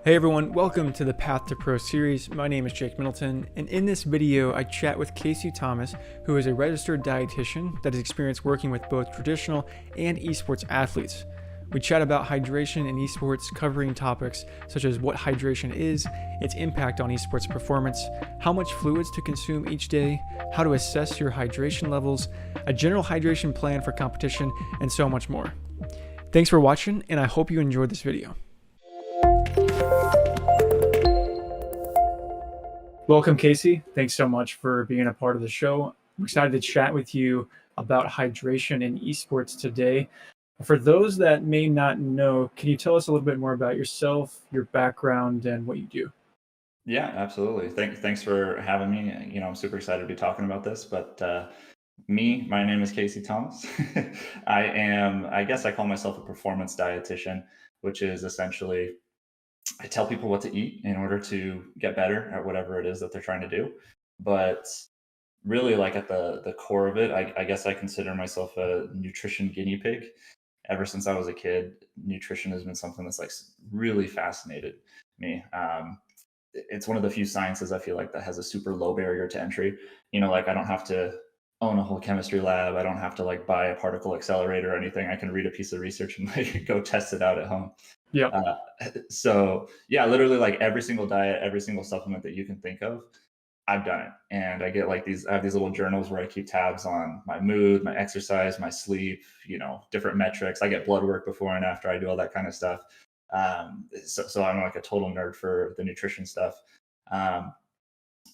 Hey everyone, welcome to the Path to Pro series. My name is Jake Middleton, and in this video, I chat with Casey Thomas, who is a registered dietitian that has experience working with both traditional and esports athletes. We chat about hydration in esports, covering topics such as what hydration is, its impact on esports performance, how much fluids to consume each day, how to assess your hydration levels, a general hydration plan for competition, and so much more. Thanks for watching, and I hope you enjoyed this video. Welcome, Casey. Thanks so much for being a part of the show. I'm excited to chat with you about hydration in esports today. For those that may not know, can you tell us a little bit more about yourself, your background, and what you do? Yeah, absolutely. Thanks for having me. I'm super excited to be talking about this. But my name is Casey Thomas. I guess I call myself a performance dietitian, which is essentially I tell people what to eat in order to get better at whatever it is that they're trying to do. But really, like at the core of it, I guess I consider myself a nutrition guinea pig. Ever since I was a kid, nutrition has been something that's really fascinated me. It's one of the few sciences I feel like that has a super low barrier to entry. Like I don't have to own a whole chemistry lab. I don't have to like buy a particle accelerator or anything. I can read a piece of research and like go test it out at home. Yeah, Uh, so yeah, literally like every single diet, every single supplement that you can think of, I've done it. And I have these little journals where I keep tabs on my mood, my exercise, my sleep, different metrics. I get blood work before and after. I do all that kind of stuff. So I'm like a total nerd for the nutrition stuff. Um,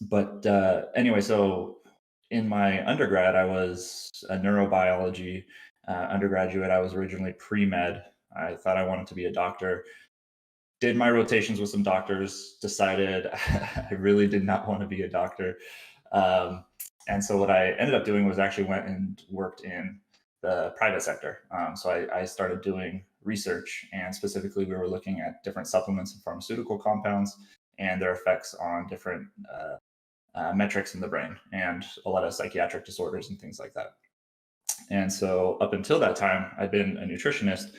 but anyway, so in my undergrad, I was a neurobiology undergraduate. I was originally pre-med. I thought I wanted to be a doctor. Did my rotations with some doctors, decided I really did not want to be a doctor. And so what I ended up doing was actually went and worked in the private sector. So I started doing research, and specifically, we were looking at different supplements and pharmaceutical compounds and their effects on different metrics in the brain and a lot of psychiatric disorders and things like that. And so up until that time, I'd been a nutritionist,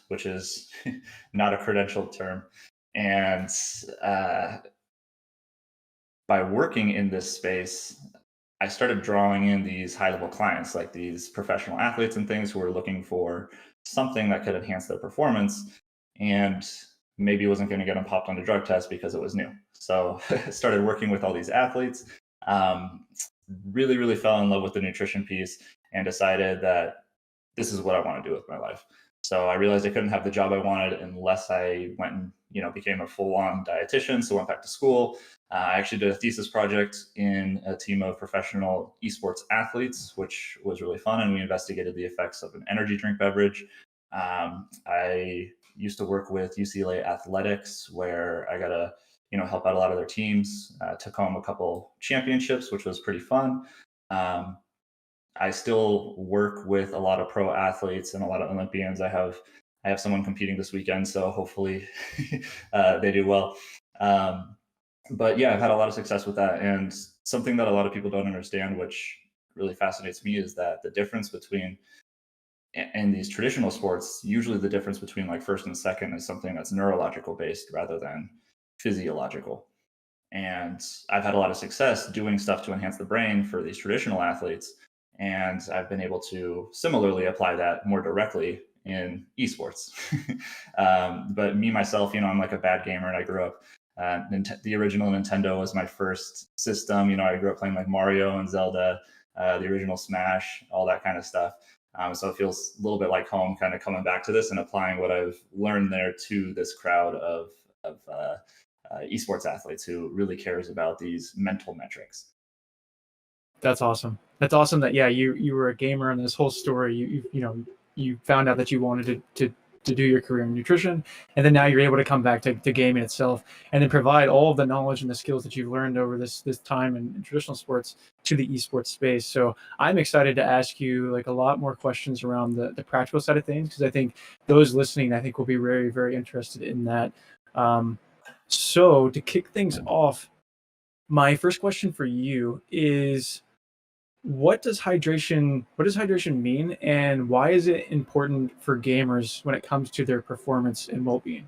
which is not a credentialed term. And by working in this space, I started drawing in these high level clients, like these professional athletes and things who were looking for something that could enhance their performance and maybe wasn't going to get them popped on a drug test because it was new. So I started working with all these athletes, um, really fell in love with the nutrition piece and decided that this is what I want to do with my life. So I realized I couldn't have the job I wanted unless I went and became a full-on dietitian. So went back to school. I actually did a thesis project in a team of professional esports athletes, which was really fun, and we investigated the effects of an energy drink beverage. I used to work with UCLA Athletics, where I got to help out a lot of their teams. Took home a couple championships, which was pretty fun. Um, I still work with a lot of pro athletes and a lot of Olympians. I have someone competing this weekend, so hopefully they do well. Um, but yeah, I've had a lot of success with that. And something that a lot of people don't understand, which really fascinates me, is that the difference between in these traditional sports, usually the difference between like first and second is something that's neurological based rather than physiological. And I've had a lot of success doing stuff to enhance the brain for these traditional athletes. And I've been able to similarly apply that more directly in esports. But me, myself, I'm like a bad gamer, and I grew up. The original Nintendo was my first system. I grew up playing like Mario and Zelda, the original Smash, all that kind of stuff. So it feels a little bit like home, kind of coming back to this and applying what I've learned there to this crowd of esports athletes who really cares about these mental metrics. that's awesome. That's awesome that you were a gamer, and this whole story you found out that you wanted to do your career in nutrition, and then now you're able to come back to gaming itself, and then provide all of the knowledge and the skills that you've learned over this time in traditional sports to the esports space. So I'm excited to ask you like a lot more questions around the practical side of things, because I think those listening, I think, will be very interested in that. Um, so to kick things off, my first question for you is, what does hydration mean, and why is it important for gamers when it comes to their performance and well-being?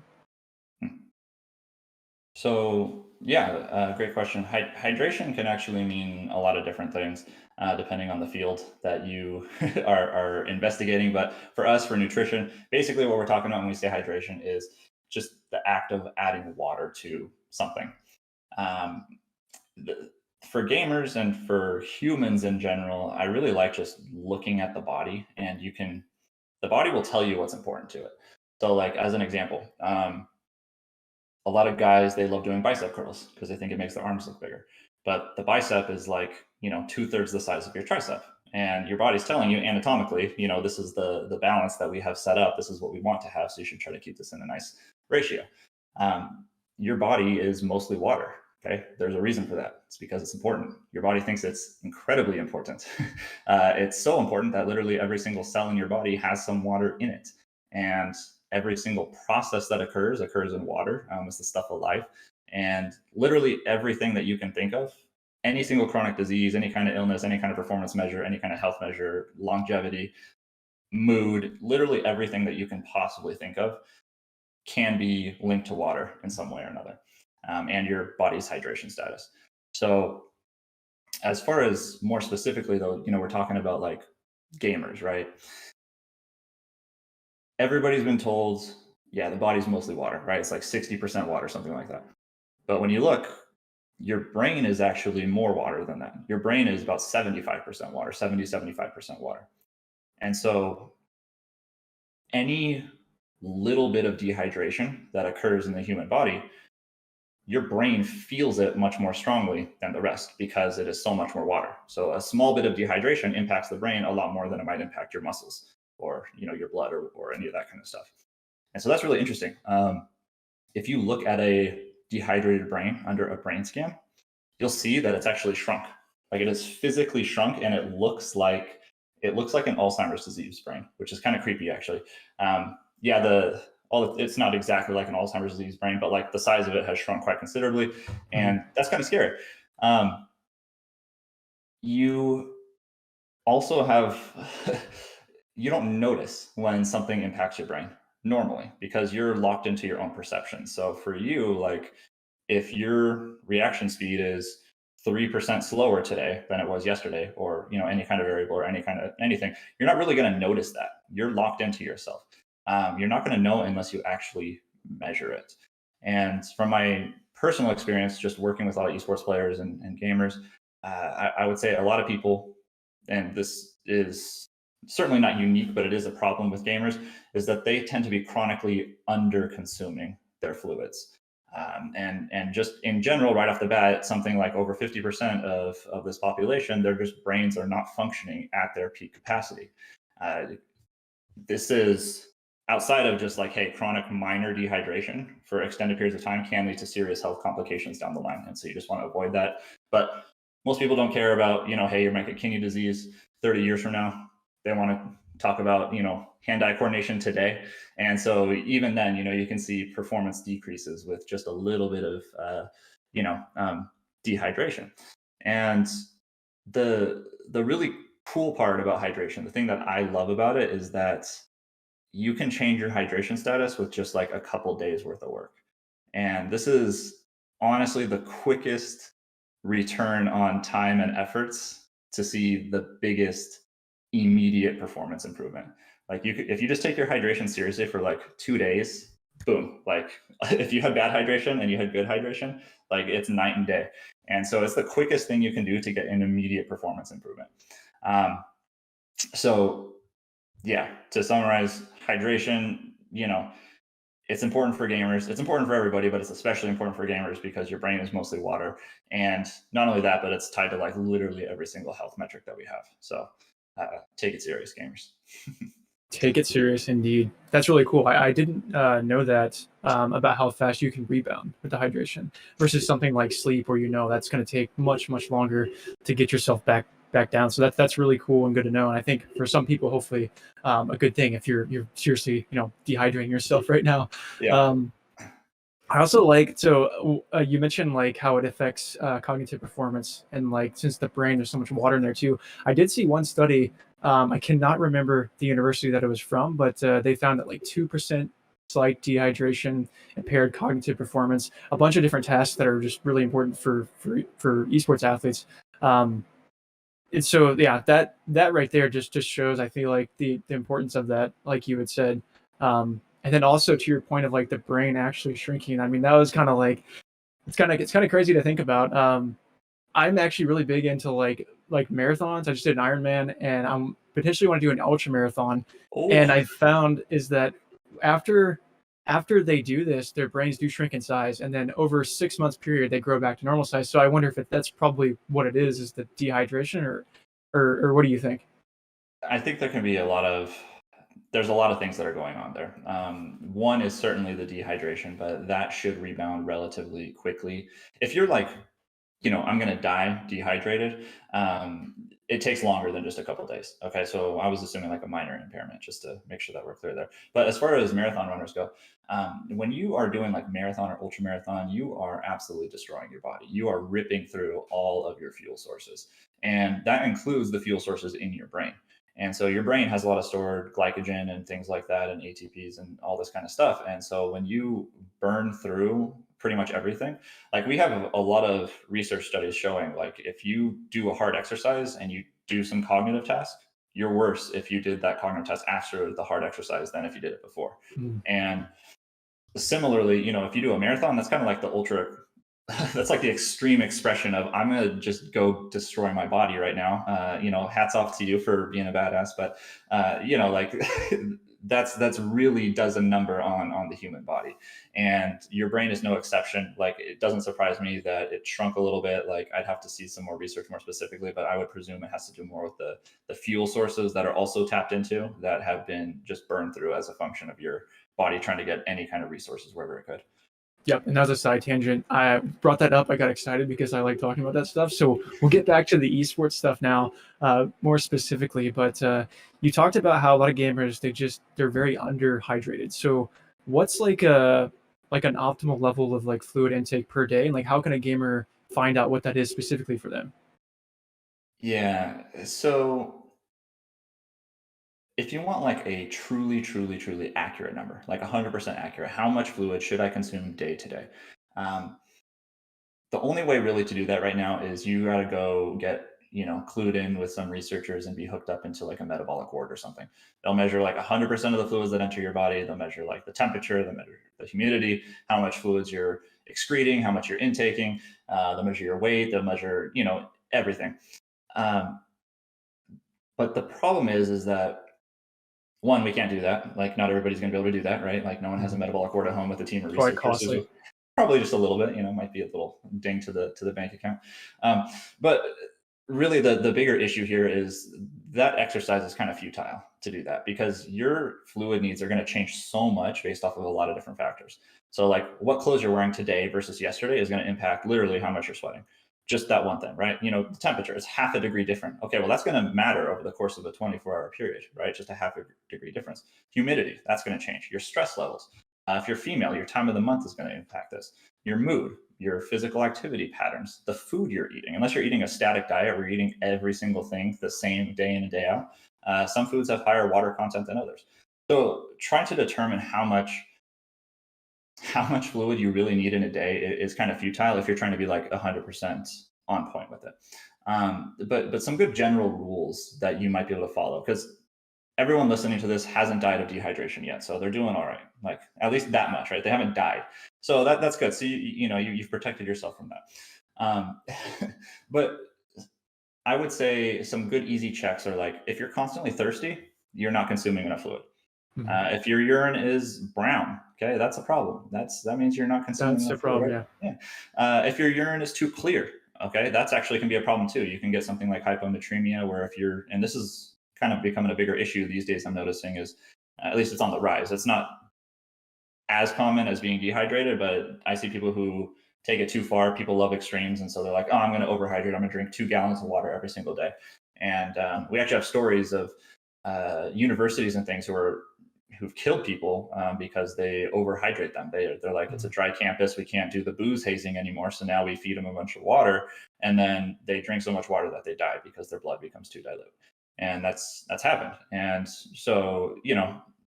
So yeah, great question. Hydration can actually mean a lot of different things depending on the field that you are investigating. But for us, for nutrition, basically what we're talking about when we say hydration is just the act of adding water to something. Um, the, for gamers and for humans in general, I really like just looking at the body, and the body will tell you what's important to it. So, like as an example, a lot of guys, they love doing bicep curls because they think it makes their arms look bigger. But the bicep is like, 2/3 the size of your tricep. And your body's telling you anatomically, this is the balance that we have set up. This is what we want to have. So you should try to keep this in a nice ratio. Your body is mostly water. Okay. There's a reason for that. It's because it's important. Your body thinks it's incredibly important. It's so important that literally every single cell in your body has some water in it. And every single process that occurs in water. It's the stuff of life. And literally everything that you can think of, any single chronic disease, any kind of illness, any kind of performance measure, any kind of health measure, longevity, mood, literally everything that you can possibly think of can be linked to water in some way or another, and your body's hydration status. So as far as more specifically though, we're talking about like gamers, right? Everybody's been told, yeah, the body's mostly water, right? It's like 60% water, something like that. But when you look, your brain is actually more water than that. Your brain is about 75% water, 75% water. And so any little bit of dehydration that occurs in the human body, your brain feels it much more strongly than the rest because it is so much more water. So a small bit of dehydration impacts the brain a lot more than it might impact your muscles or your blood or any of that kind of stuff. And so that's really interesting. If you look at a dehydrated brain under a brain scan, you'll see that it's actually shrunk. Like it is physically shrunk, and it looks like an Alzheimer's disease brain, which is kind of creepy actually. Yeah, it's not exactly like an Alzheimer's disease brain, but like the size of it has shrunk quite considerably, and that's kind of scary. You also have you don't notice when something impacts your brain normally because you're locked into your own perception. So for you, like if your reaction speed is 3% slower today than it was yesterday, or any kind of variable or any kind of anything, you're not really going to notice that. You're locked into yourself. You're not going to know unless you actually measure it. And from my personal experience, just working with a lot of esports players and gamers, I would say a lot of people, and this is certainly not unique, but it is a problem with gamers, is that they tend to be chronically under consuming their fluids. And just in general, right off the bat, something like over 50% of this population, their just brains are not functioning at their peak capacity. This is outside of just like, hey, chronic minor dehydration for extended periods of time can lead to serious health complications down the line. And so you just want to avoid that. But most people don't care about, hey, you might get kidney disease 30 years from now. They want to talk about, hand-eye coordination today. And so even then, you can see performance decreases with just a little bit of, dehydration. And the really cool part about hydration, the thing that I love about it is that you can change your hydration status with just like a couple days worth of work. And this is honestly the quickest return on time and efforts to see the biggest immediate performance improvement. Like if you just take your hydration seriously for like 2 days, boom. Like if you had bad hydration and you had good hydration, like it's night and day. And so it's the quickest thing you can do to get an immediate performance improvement. So yeah, to summarize, hydration, it's important for gamers. It's important for everybody, but it's especially important for gamers because your brain is mostly water. And not only that, but it's tied to like literally every single health metric that we have. So take it serious, gamers. Take it serious, indeed. That's really cool. I didn't know that about how fast you can rebound with the hydration versus something like sleep, where that's going to take much longer to get yourself back down. So that's really cool and good to know. And I think for some people, hopefully, a good thing if you're seriously dehydrating yourself right now. Yeah. I also like, so you mentioned like how it affects cognitive performance, and like since the brain, there's so much water in there too. I did see one study. I cannot remember the university that it was from, but they found that like 2% slight dehydration, impaired cognitive performance, a bunch of different tasks that are just really important for esports athletes. And so yeah, that right there just shows, I feel like, the importance of that, like you had said. And then also to your point of like the brain actually shrinking. I mean, that was kind of like, it's kind of crazy to think about. I'm actually really big into like marathons. I just did an Ironman, and I'm potentially want to do an ultra marathon. And Oh, I found is that after after they do this, their brains do shrink in size, and then over a 6 months period, they grow back to normal size. So I wonder if that's probably what it is the dehydration, or what do you think? I think there can be there's a lot of things that are going on there. One is certainly the dehydration, but that should rebound relatively quickly. If you're like, I'm going to die dehydrated, it takes longer than just a couple days. Okay. So I was assuming like a minor impairment just to make sure that we're clear there. But as far as marathon runners go, when you are doing like marathon or ultra marathon, you are absolutely destroying your body. You are ripping through all of your fuel sources. And that includes the fuel sources in your brain. And so your brain has a lot of stored glycogen and things like that, and ATPs and all this kind of stuff. And so when you burn through pretty much everything, like we have a lot of research studies showing, like if you do a hard exercise and you do some cognitive task, you're worse if you did that cognitive task after the hard exercise than if you did it before. Mm. And similarly, if you do a marathon, that's kind of like the ultra that's like the extreme expression of I'm gonna just go destroy my body right now. Hats off to you for being a badass, but like that's really does a number on the human body, and your brain is no exception. Like it doesn't surprise me that it shrunk a little bit. Like I'd have to see some more research more specifically, but I would presume it has to do more with the fuel sources that are also tapped into that have been just burned through as a function of your body trying to get any kind of resources wherever it could. Yep, and that was a side tangent. I brought that up. I got excited because I like talking about that stuff. So we'll get back to the esports stuff now, more specifically. But you talked about how a lot of gamers they're very underhydrated. So what's like an optimal level of like fluid intake per day, and like how can a gamer find out what that is specifically for them? Yeah. So if you want like a truly, truly, truly accurate number, like 100% accurate, how much fluid should I consume day to day? Um, the only way really to do that right now is you got to go get clued in with some researchers and be hooked up into like a metabolic ward or something. They'll measure like 100% of the fluids that enter your body. They'll measure like the temperature, they'll measure the humidity, how much fluids you're excreting, how much you're intaking. They'll measure your weight, they'll measure everything. um, but the problem is that one, we can't do that. Like, not everybody's going to be able to do that, right? Like, no one has a Mhm. metabolic ward at home with a team of Quite researchers. costly. Probably just a little bit, might be a little ding to the bank account. Um, but really, the bigger issue here is that exercise is kind of futile to do that because your fluid needs are going to change so much based off of a lot of different factors. So, like, what clothes you're wearing today versus yesterday is going to impact literally how much you're sweating. Just that one thing, right? The temperature is half a degree different. Okay, well, that's going to matter over the course of a 24-hour period, right? Just a half a degree difference. Humidity, that's going to change. Your stress levels. If you're female, your time of the month is going to impact this. Your mood, your physical activity patterns, the food you're eating. Unless you're eating a static diet where you're eating every single thing the same day in and day out, some foods have higher water content than others. So trying to determine how much fluid you really need in a day is kind of futile if you're trying to be like 100% on point with it. But some good general rules that you might be able to follow, because everyone listening to this hasn't died of dehydration yet, so they're doing all right. Like at least that much, right? They haven't died, so that's good. So you've protected yourself from that. Um, but I would say some good easy checks are like if you're constantly thirsty, you're not consuming enough fluid. Mhm. If your urine is brown, okay, that's a problem. That means you're not consuming That's the enough fluid, problem. right? Yeah. Yeah. If your urine is too clear, okay, that's actually can be a problem too. You can get something like hyponatremia, where if you're, and this is kind of becoming a bigger issue these days. I'm noticing is at least it's on the rise. It's not as common as being dehydrated, but I see people who take it too far. People love extremes, and so they're like, "Oh, I'm going to overhydrate. I'm going to drink 2 gallons of water every single day." And we actually have stories of universities and things who've killed people because they overhydrate them. They're like, it's a Mhm. dry campus. We can't do the booze hazing anymore. So now we feed them a bunch of water, and then they drink so much water that they die because their blood becomes too dilute. And that's happened. And so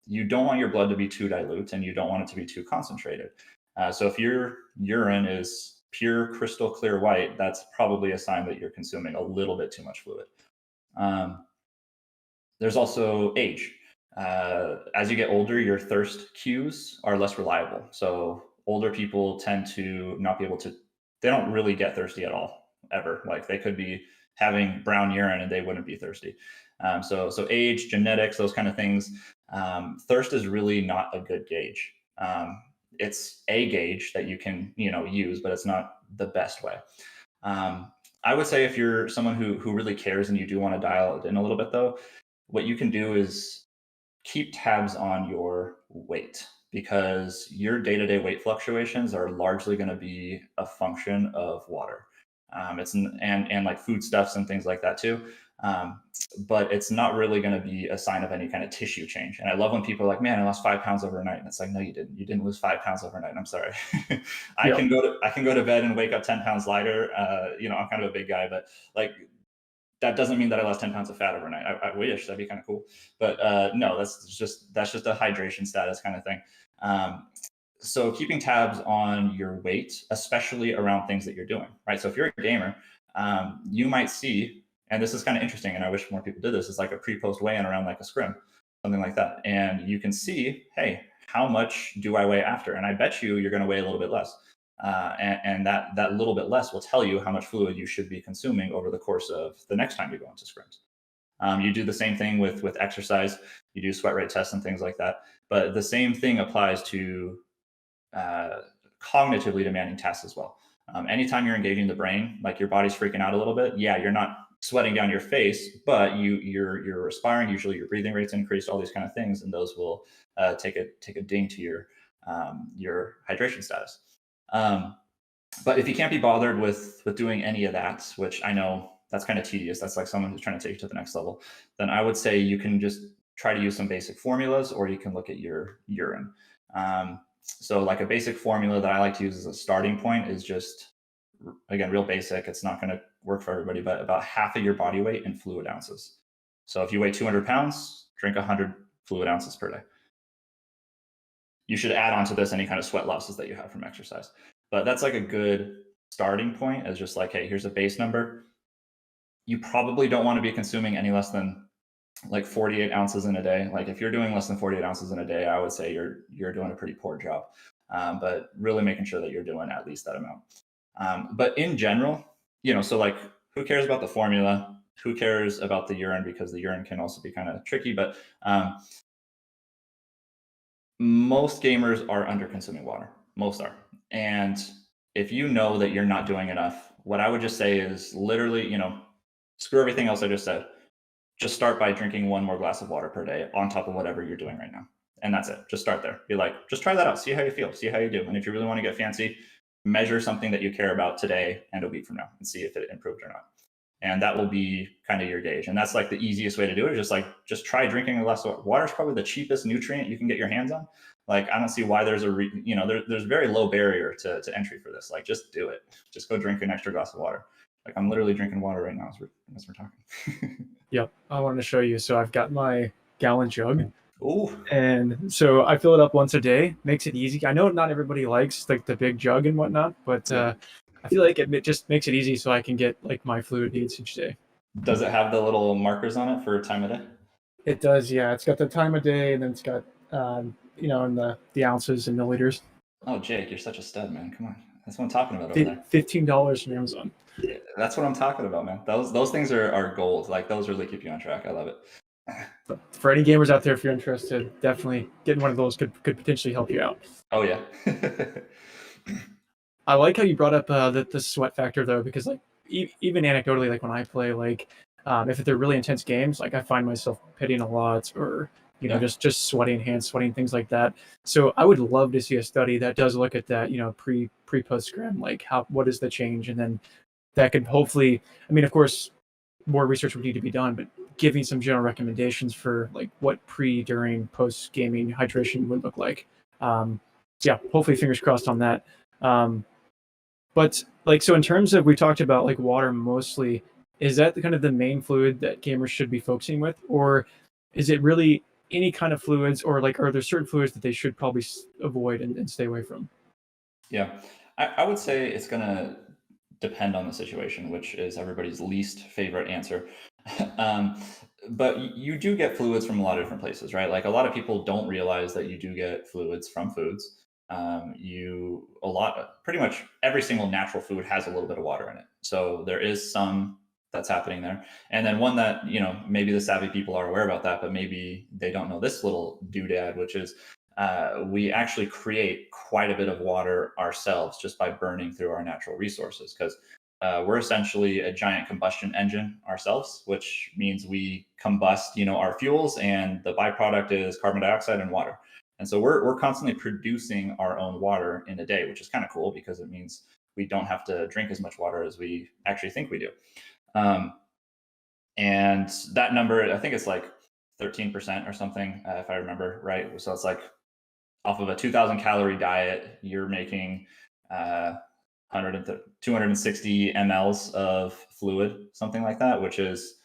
you don't want your blood to be too dilute and you don't want it to be too concentrated. So if your urine is pure crystal clear white, that's probably a sign that you're consuming a little bit too much fluid. There's also age. As you get older, your thirst cues are less reliable. So older people tend to not be able to, they don't really get thirsty at all, ever. Like they could be having brown urine and they wouldn't be thirsty. So age, genetics, those kind of things. Thirst is really not a good gauge. It's a gauge that you can, use, but it's not the best way. I would say if you're someone who really cares and you do want to dial it in a little bit though, what you can do is keep tabs on your weight, because your day-to-day weight fluctuations are largely going to be a function of water. And like foodstuffs and things like that too. But it's not really going to be a sign of any kind of tissue change. And I love when people are like, "Man, I lost 5 pounds overnight," and it's like, no, you didn't. You didn't lose 5 pounds overnight. I'm sorry. I Yeah. can go to bed and wake up 10 pounds lighter. I'm kind of a big guy, but like that doesn't mean that I lost 10 pounds of fat overnight. I wish that'd be kind of cool, but no, that's just a hydration status kind of thing. So keeping tabs on your weight, especially around things that you're doing, right? So if you're a gamer, you might see, and this is kind of interesting, and I wish more people did this, is like a pre-post weigh-in around like a scrim, something like that. And you can see, hey, how much do I weigh after? And I bet you're going to weigh a little bit less. And that little bit less will tell you how much fluid you should be consuming over the course of the next time you go into scrims. You do the same thing with exercise. You do sweat rate tests and things like that. But the same thing applies to cognitively demanding tasks as well. Anytime you're engaging the brain, like your body's freaking out a little bit, yeah, you're not sweating down your face, but you're respiring. Usually your breathing rate's increased, all these kind of things, and those will take a ding to your hydration status. But if you can't be bothered with doing any of that, which I know that's kind of tedious, that's like someone who's trying to take you to the next level, then I would say you can just try to use some basic formulas, or you can look at your urine. So like a basic formula that I like to use as a starting point is just, again, real basic. It's not going to work for everybody, but about half of your body weight in fluid ounces. So if you weigh 200 pounds, drink 100 fluid ounces per day. You should add on to this any kind of sweat losses that you have from exercise. But that's like a good starting point, as just like, hey, here's a base number. You probably don't want to be consuming any less than like 48 ounces in a day. Like if you're doing less than 48 ounces in a day, I would say you're doing a pretty poor job. But really making sure that you're doing at least that amount. But in general, so like, who cares about the formula? Who cares about the urine? Because the urine can also be kind of tricky. But most gamers are under consuming water. Most are. And if you know that you're not doing enough, what I would just say is literally, screw everything else I just said. Just start by drinking one more glass of water per day on top of whatever you're doing right now. And that's it. Just start there. Be like, just try that out. See how you feel. See how you do. And if you really want to get fancy, measure something that you care about today and a week from now and see if it improved or not. And that will be kind of your gauge. And that's like the easiest way to do it. Just try drinking a glass of water. Water is probably the cheapest nutrient you can get your hands on. Like, I don't see why there's there's very low barrier to entry for this. Like, just do it. Just go drink an extra glass of water. Like, I'm literally drinking water right now as we're talking. Yep. I wanted to show you. So I've got my gallon jug. Ooh. And so I fill it up once a day. Makes it easy. I know not everybody likes like the big jug and whatnot, but I feel like it just makes it easy so I can get like my fluid needs each day. Does it have the little markers on it for time of day? It does, yeah. It's got the time of day, and then it's got and the ounces and milliliters. Oh, Jake, you're such a stud, man. Come on. That's what I'm talking about over there. $15 from Amazon. Yeah, that's what I'm talking about, man. Those things are gold. Like, those really keep you on track. I love it. But for any gamers out there, if you're interested, definitely getting one of those could potentially help you out. Oh yeah. I like how you brought up the sweat factor though, because like even anecdotally, like when I play, like if they're really intense games, like I find myself pitting a lot, or just sweating, hand sweating, things like that. So I would love to see a study that does look at that, pre post scrim, like what is the change, and then that could hopefully, I mean, of course, more research would need to be done, but giving some general recommendations for like what pre, during, post gaming hydration would look like. Yeah, hopefully fingers crossed on that. But like, so in terms of, we talked about like water mostly, is that the kind of the main fluid that gamers should be focusing with, or is it really any kind of fluids, or like are there certain fluids that they should probably avoid and stay away from? Yeah, I would say it's gonna depend on the situation, which is everybody's least favorite answer. um, but you do get fluids from a lot of different places, right? Like a lot of people don't realize that you do get fluids from foods. Pretty much every single natural food has a little bit of water in it. So there is some that's happening there. And then one that, maybe the savvy people are aware about that, but maybe they don't know this little doodad, which is we actually create quite a bit of water ourselves just by burning through our natural resources because we're essentially a giant combustion engine ourselves, which means we combust, our fuels, and the byproduct is carbon dioxide and water. And so we're constantly producing our own water in a day, which is kind of cool because it means we don't have to drink as much water as we actually think we do. Um, and that number, I think it's like 13% or something, if I remember right. So it's like off of a 2,000 calorie diet, you're making 260 mLs of fluid, something like that, which is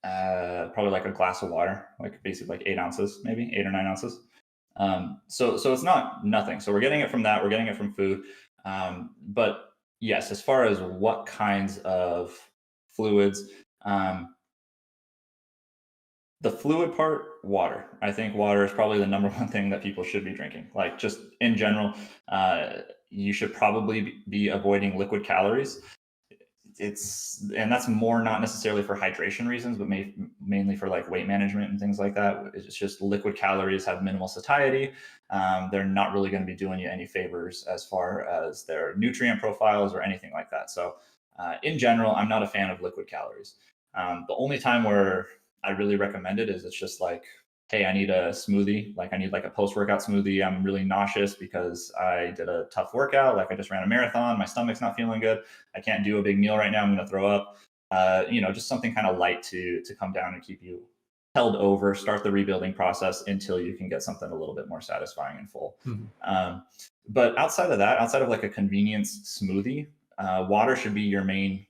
probably like a glass of water, like basically like 8 ounces, maybe 8 or 9 ounces. So it's not nothing. So we're getting it from that. We're getting it from food. But yes, as far as what kinds of fluids, um, the fluid part, water. I think water is probably the number one thing that people should be drinking. Like just in general, you should probably be avoiding liquid calories. And that's more not necessarily for hydration reasons, but mainly for like weight management and things like that. It's just liquid calories have minimal satiety. They're not really going to be doing you any favors as far as their nutrient profiles or anything like that. So in general, I'm not a fan of liquid calories. The only time where I really recommend it is it's just like, hey, I need a smoothie. Like I need like a post-workout smoothie. I'm really nauseous because I did a tough workout. Like I just ran a marathon. My stomach's not feeling good. I can't do a big meal right now. I'm going to throw up. Just something kind of light to come down and keep you held over, start the rebuilding process until you can get something a little bit more satisfying and full. But outside of that, outside of like a convenience smoothie, water should be your main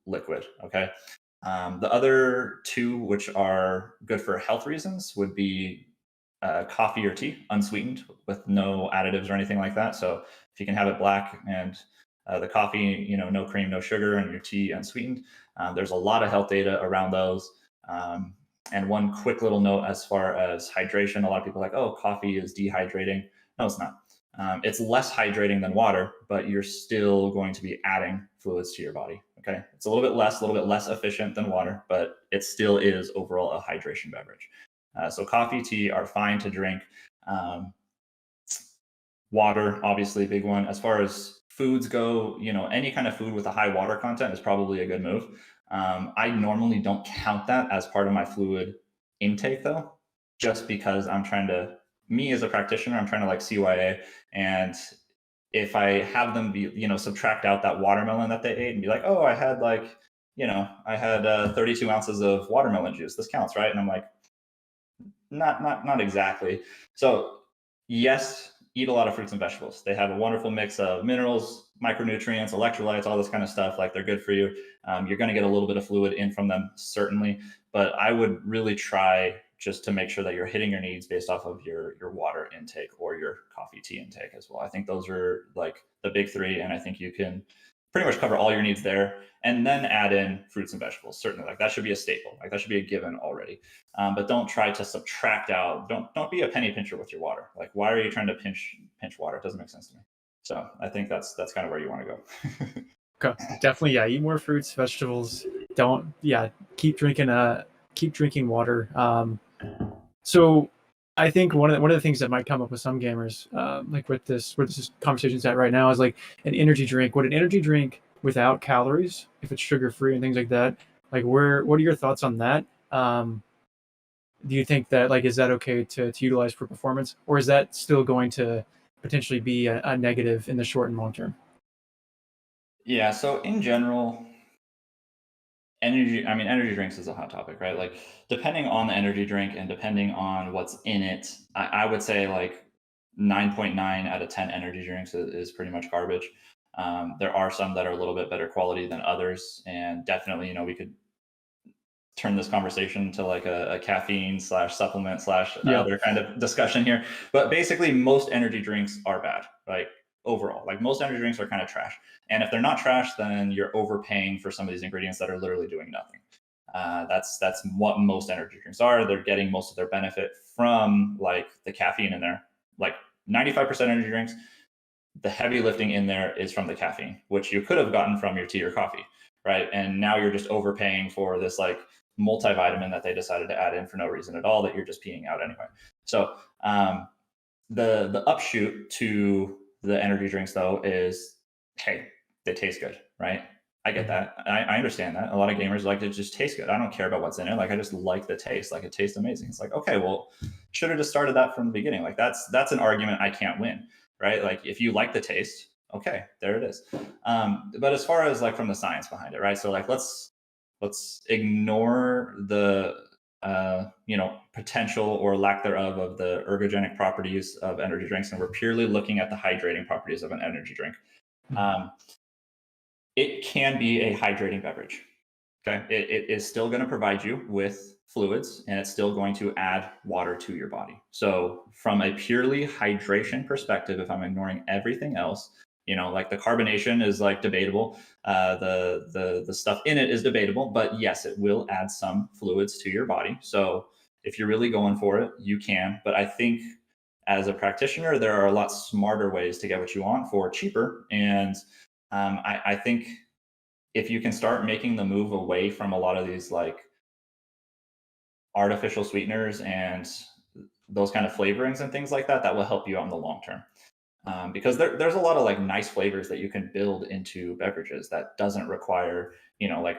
liquid. Okay. The other two, which are good for health reasons, would be coffee or tea, unsweetened with no additives or anything like that. So if you can have it black and the coffee, no cream, no sugar, and your tea unsweetened, there's a lot of health data around those. And one quick little note as far as hydration, a lot of people are like, oh, coffee is dehydrating. No, it's not. It's less hydrating than water, but you're still going to be adding fluids to your body. Okay. It's a little bit less efficient than water, but it still is overall a hydration beverage. So coffee, tea are fine to drink. Water, obviously, a big one. As far as foods go, any kind of food with a high water content is probably a good move. I normally don't count that as part of my fluid intake, though, just because me as a practitioner, I'm trying to like CYA. And if I have them be, subtract out that watermelon that they ate and be like, oh, I had 32 ounces of watermelon juice. This counts, right? And I'm like, not exactly. So yes, eat a lot of fruits and vegetables. They have a wonderful mix of minerals, micronutrients, electrolytes, all this kind of stuff. Like they're good for you. You're going to get a little bit of fluid in from them, certainly. But I would really try just to make sure that you're hitting your needs based off of your water intake or your coffee, tea intake as well. I think those are like the big three. And I think you can pretty much cover all your needs there and then add in fruits and vegetables. Certainly, like that should be a staple. Like that should be a given already. But don't try to subtract out. Don't be a penny pincher with your water. Like why are you trying to pinch water? It doesn't make sense to me. So I think that's kind of where you want to go. Okay, definitely, yeah. Eat more fruits, vegetables. Don't, yeah. Keep drinking water. So I think one of the things that might come up with some gamers, like where this conversation's at right now, is like an energy drink. Would an energy drink without calories, if it's sugar free and things like that, like what are your thoughts on that? Do you think that like is that okay to utilize for performance, or is that still going to potentially be a negative in the short and long term? Yeah. So in general, energy drinks is a hot topic, right? Like depending on the energy drink and depending on what's in it, I would say like 9.9 out of 10 energy drinks is pretty much garbage. There are some that are a little bit better quality than others, and definitely, we could turn this conversation to like a caffeine slash supplement slash Yeah. other kind of discussion here. But basically, most energy drinks are bad. Like overall, like most energy drinks are kind of trash. And if they're not trash, then you're overpaying for some of these ingredients that are literally doing nothing. That's what most energy drinks are. They're getting most of their benefit from like the caffeine in there. Like 95% energy drinks, the heavy lifting in there is from the caffeine, which you could have gotten from your tea or coffee, right? And now you're just overpaying for this like multivitamin that they decided to add in for no reason at all that you're just peeing out anyway. So the upshoot to the energy drinks though is, hey, they taste good, right? I get that. I understand that. A lot of gamers like to just taste good. I don't care about what's in it. Like I just like the taste. Like it tastes amazing. It's like, okay, well, should have just started that from the beginning. Like that's an argument I can't win, right? Like if you like the taste, okay, there it is. But as far as like from the science behind it, right? So like let's ignore the potential or lack thereof of the ergogenic properties of energy drinks, and we're purely looking at the hydrating properties of an energy drink. It can be a hydrating beverage. Okay, it is still going to provide you with fluids, and it's still going to add water to your body. So, from a purely hydration perspective, if I'm ignoring everything else, like the carbonation is like debatable. The stuff in it is debatable, but yes, it will add some fluids to your body. So, if you're really going for it, you can. But I think as a practitioner, there are a lot smarter ways to get what you want for cheaper, and I think if you can start making the move away from a lot of these like artificial sweeteners and those kind of flavorings and things like that, that will help you out in the long term. Because there's a lot of like nice flavors that you can build into beverages that doesn't require, like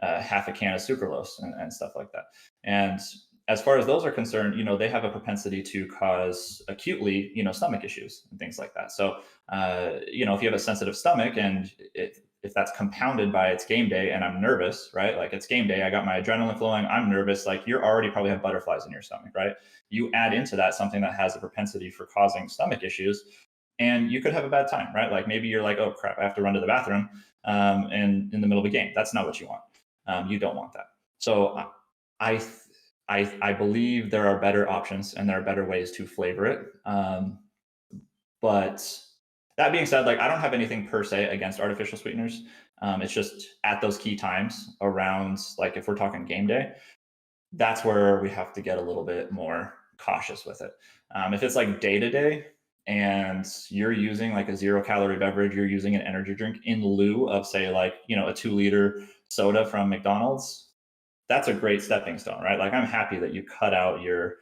half a can of sucralose and stuff like that. And as far as those are concerned, they have a propensity to cause acutely, stomach issues and things like that. So, if you have a sensitive stomach and if that's compounded by it's game day and I'm nervous, right? Like it's game day, I got my adrenaline flowing, I'm nervous, like you're already probably have butterflies in your stomach, right? You add into that something that has a propensity for causing stomach issues, and you could have a bad time, right? Like maybe you're like, oh crap, I have to run to the bathroom, and in the middle of a game. That's not what you want. You don't want that. So I believe there are better options and there are better ways to flavor it. But that being said, like I don't have anything per se against artificial sweeteners. It's just at those key times around, like if we're talking game day, that's where we have to get a little bit more cautious with it. If it's like day to day and you're using like a 0-calorie beverage, you're using an energy drink in lieu of say like, a 2-liter soda from McDonald's, that's a great stepping stone, right? Like I'm happy that you cut out your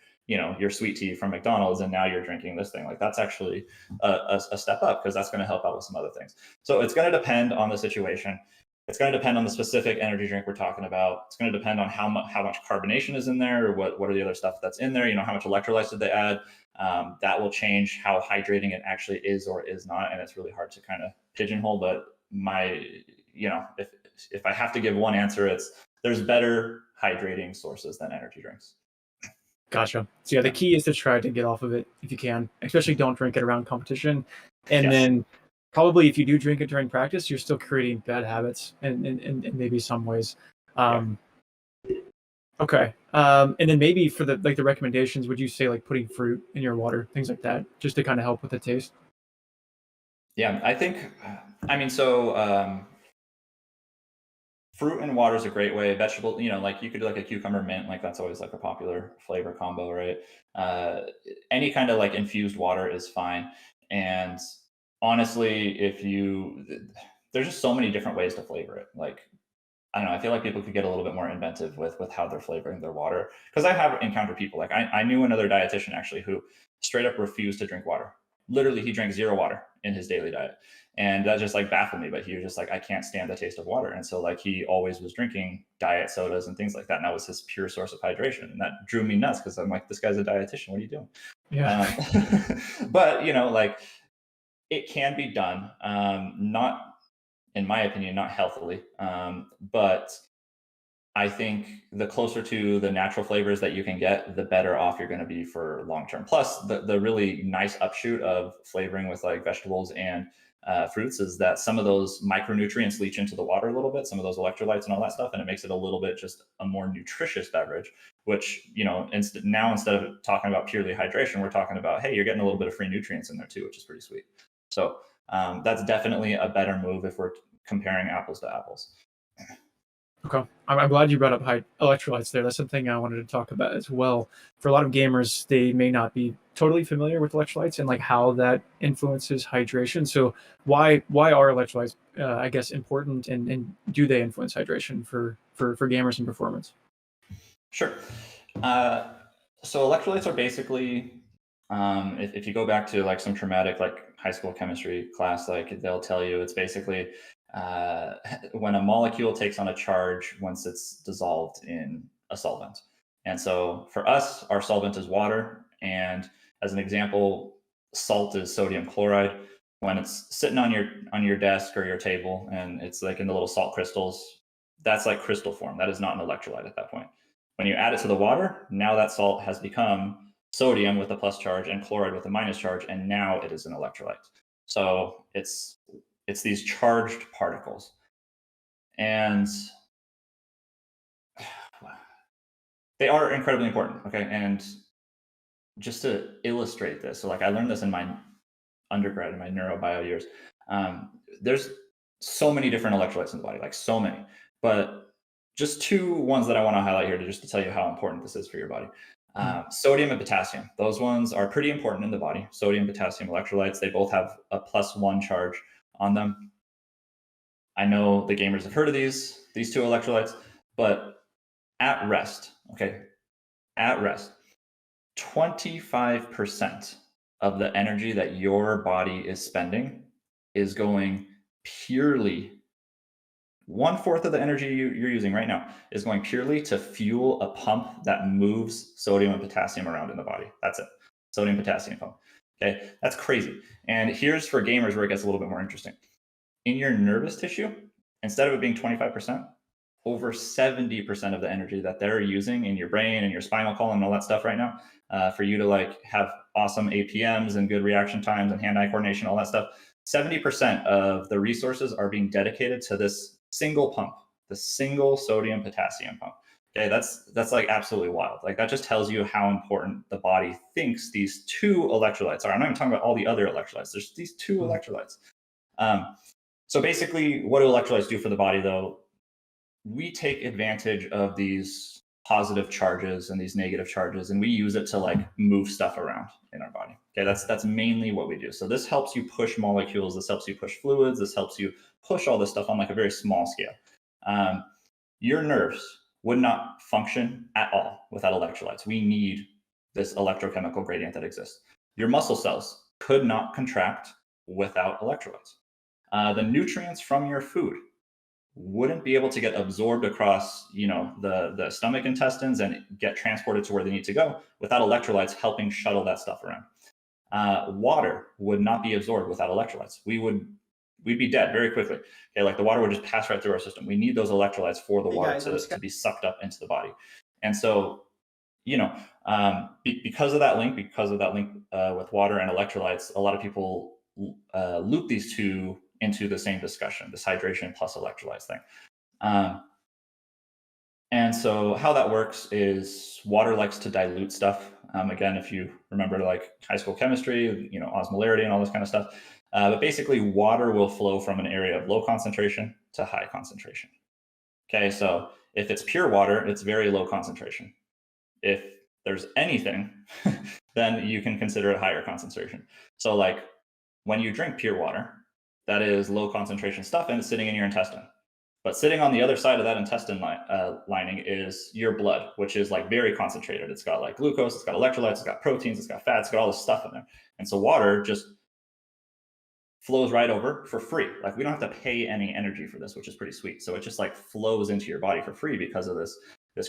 sweet tea from McDonald's and now you're drinking this thing. Like that's actually a step up because that's going to help out with some other things. So it's going to depend on the situation. It's going to depend on the specific energy drink we're talking about. It's going to depend on how much carbonation is in there, or what are the other stuff that's in there. How much electrolytes did they add? That will change how hydrating it actually is or is not, and it's really hard to kind of pigeonhole. But if I have to give one answer, it's there's better hydrating sources than energy drinks. Gotcha. So yeah, the key is to try to get off of it if you can. Especially don't drink it around competition, and Yes. then probably if you do drink it during practice, you're still creating bad habits in maybe some ways. Okay. And then maybe for the recommendations, would you say like putting fruit in your water, things like that, just to kind of help with the taste? Yeah, I think, fruit and water is a great way. Vegetable, like you could do like a cucumber mint, like that's always like a popular flavor combo, right? Any kind of like infused water is fine. And honestly, there's just so many different ways to flavor it. Like, I don't know, I feel like people could get a little bit more inventive with how they're flavoring their water. Because I have encountered people, like I knew another dietitian actually who straight up refused to drink water. Literally, he drank zero water in his daily diet. And that just like baffled me, but he was just like, I can't stand the taste of water. And so like he always was drinking diet sodas and things like that. And that was his pure source of hydration. And that drew me nuts because I'm like, this guy's a dietitian. What are you doing? Yeah. But like it can be done. Not, in my opinion, not healthily. But I think the closer to the natural flavors that you can get, the better off you're going to be for long term. Plus, the really nice upshoot of flavoring with like vegetables and fruits is that some of those micronutrients leach into the water a little bit, some of those electrolytes and all that stuff, and it makes it a little bit just a more nutritious beverage. Which, now instead of talking about purely hydration, we're talking about, hey, you're getting a little bit of free nutrients in there too, which is pretty sweet. So that's definitely a better move if we're comparing apples to apples. Okay. I'm glad you brought up electrolytes there. That's something I wanted to talk about as well. For a lot of gamers, they may not be totally familiar with electrolytes and like how that influences hydration. So why are electrolytes, I guess, important, and do they influence hydration for gamers and performance? Sure. So electrolytes are basically, if you go back to like some traumatic like high school chemistry class, like they'll tell you it's basically when a molecule takes on a charge once it's dissolved in a solvent. And so for us, our solvent is water. And as an example, salt is sodium chloride. When it's sitting on your desk or your table and it's like in the little salt crystals, that's like crystal form. That is not an electrolyte at that point. When you add it to the water, now that salt has become sodium with a plus charge and chloride with a minus charge, and now it is an electrolyte. So it's these charged particles. And they are incredibly important. Okay. And just to illustrate this, so like I learned this in my undergrad, in my neurobio years. There's so many different electrolytes in the body, like so many. But just two ones that I want to highlight here to tell you how important this is for your body. Sodium and potassium. Those ones are pretty important in the body. Sodium, potassium electrolytes, they both have a +1 charge on them. I know the gamers have heard of these two electrolytes, but at rest, okay, at rest, 25% of the energy that your body is spending is going purely, 1/4 of the energy you're using right now is going purely to fuel a pump that moves sodium and potassium around in the body. That's it. Sodium potassium pump. Okay. That's crazy. And here's for gamers where it gets a little bit more interesting. In your nervous tissue, instead of it being 25%, over 70% of the energy that they're using in your brain and your spinal column and all that stuff right now, for you to like have awesome APMs and good reaction times and hand-eye coordination, all that stuff, 70% of the resources are being dedicated to this single pump, the single sodium potassium pump. Okay, that's like absolutely wild. Like that just tells you how important the body thinks these two electrolytes are. I'm not even talking about all the other electrolytes. There's these two electrolytes. So basically, what do electrolytes do for the body, though? We take advantage of these positive charges and these negative charges, and we use it to like move stuff around in our body. Okay, that's mainly what we do. So this helps you push molecules, this helps you push fluids, this helps you push all this stuff on like a very small scale. Your nerves would not function at all without electrolytes. We need this electrochemical gradient that exists. Your muscle cells could not contract without electrolytes. The nutrients from your food wouldn't be able to get absorbed across, the stomach intestines and get transported to where they need to go without electrolytes helping shuttle that stuff around. Water would not be absorbed without electrolytes. We'd be dead very quickly. Okay, like the water would just pass right through our system. We need those electrolytes for the water to be sucked up into the body. And so, because of that link with water and electrolytes, a lot of people loop these two into the same discussion, this hydration plus electrolytes thing. And so how that works is water likes to dilute stuff. Again, if you remember like high school chemistry, osmolarity and all this kind of stuff. But basically water will flow from an area of low concentration to high concentration. Okay, so if it's pure water, it's very low concentration. If there's anything, then you can consider it higher concentration. So like when you drink pure water, that is low concentration stuff and it's sitting in your intestine. But sitting on the other side of that intestine lining is your blood, which is like very concentrated. It's got like glucose, it's got electrolytes, it's got proteins, it's got fats, it's got all this stuff in there. And so water just flows right over for free. Like we don't have to pay any energy for this, which is pretty sweet. So it just like flows into your body for free because of this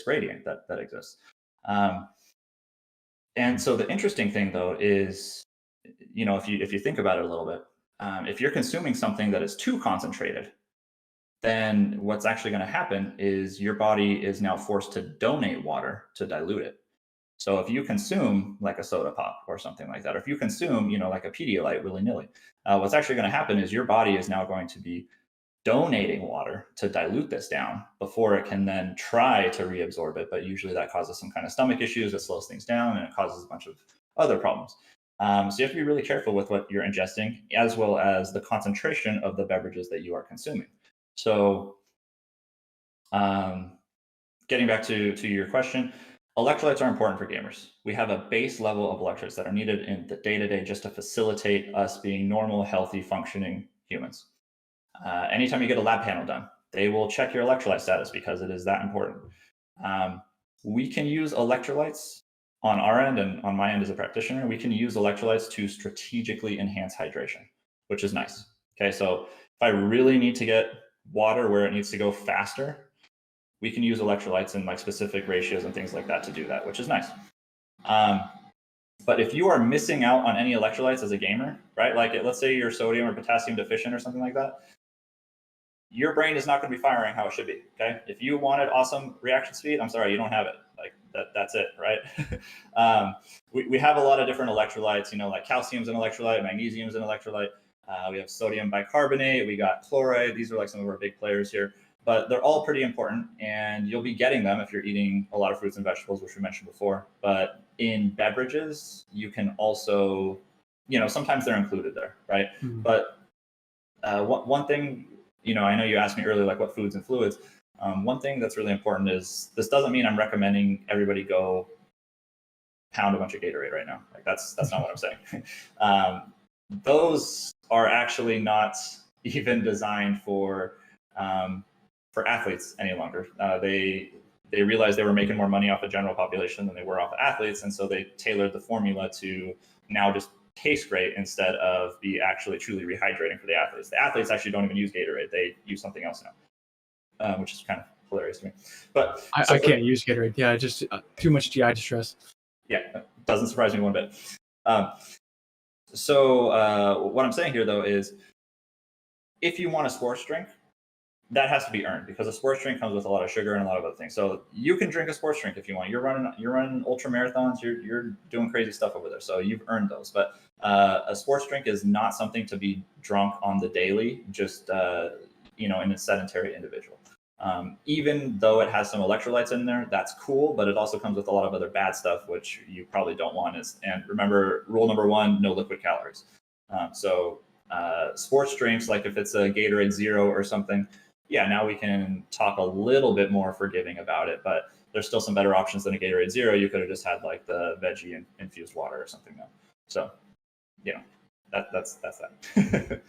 gradient that exists. And so the interesting thing though is, if you think about it a little bit, if you're consuming something that is too concentrated, then what's actually going to happen is your body is now forced to donate water to dilute it. So if you consume like a soda pop or something like that, or if you consume, like a Pedialyte willy-nilly, what's actually going to happen is your body is now going to be donating water to dilute this down before it can then try to reabsorb it. But usually that causes some kind of stomach issues, that slows things down, and it causes a bunch of other problems. So you have to be really careful with what you're ingesting, as well as the concentration of the beverages that you are consuming. So um, getting back to your question, electrolytes are important for gamers. We have a base level of electrolytes that are needed in the day-to-day just to facilitate us being normal, healthy, functioning humans. Anytime you get a lab panel done, they will check your electrolyte status because it is that important. We can use electrolytes on our end and on my end as a practitioner. We can use electrolytes to strategically enhance hydration, which is nice. Okay, so if I really need to get water where it needs to go faster, we can use electrolytes in like specific ratios and things like that to do that, which is nice. But if you are missing out on any electrolytes as a gamer, right? Like let's say you're sodium or potassium deficient or something like that, your brain is not going to be firing how it should be. Okay. If you wanted awesome reaction speed, I'm sorry, you don't have it. Like that's it. Right. We have a lot of different electrolytes, like calcium's an electrolyte, magnesium's an electrolyte. We have sodium bicarbonate, we got chloride. These are like some of our big players here, but they're all pretty important, and you'll be getting them if you're eating a lot of fruits and vegetables, which we mentioned before. But in beverages, you can also, sometimes they're included there, right? Mm-hmm. But one thing, I know you asked me earlier, like what foods and fluids. One thing that's really important is this doesn't mean I'm recommending everybody go pound a bunch of Gatorade right now. Like that's not what I'm saying. Those are actually not even designed for athletes any longer. They realized they were making more money off the general population than they were off the athletes, and so they tailored the formula to now just taste great instead of be actually truly rehydrating for the athletes. The athletes actually don't even use Gatorade; they use something else now, which is kind of hilarious to me. But I can't use Gatorade. Yeah, just too much GI distress. Yeah, doesn't surprise me one bit. So what I'm saying here, though, is if you want a sports drink, that has to be earned, because a sports drink comes with a lot of sugar and a lot of other things. So you can drink a sports drink if you want. You're running ultra marathons. You're doing crazy stuff over there. So you've earned those. But a sports drink is not something to be drunk on the daily, just in a sedentary individual. Even though it has some electrolytes in there, that's cool, but it also comes with a lot of other bad stuff, which you probably don't want. And remember, rule number 1, no liquid calories. So sports drinks, like if it's a Gatorade Zero or something, yeah, now we can talk a little bit more forgiving about it, but there's still some better options than a Gatorade Zero. You could have just had like the veggie infused water or something though. So, that's that.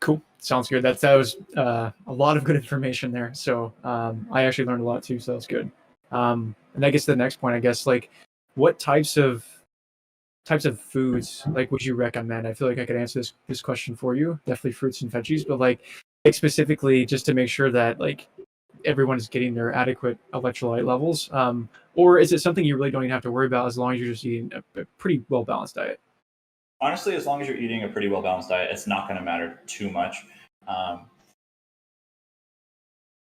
Cool. Sounds good. That was a lot of good information there. So I actually learned a lot too. So that's good. And I guess the next point, like what types of foods like would you recommend? I feel like I could answer this question for you. Definitely fruits and veggies, but like specifically just to make sure that like everyone is getting their adequate electrolyte levels. Or is it something you really don't even have to worry about as long as you're just eating a pretty well balanced diet? Honestly, as long as you're eating a pretty well balanced diet, it's not going to matter too much.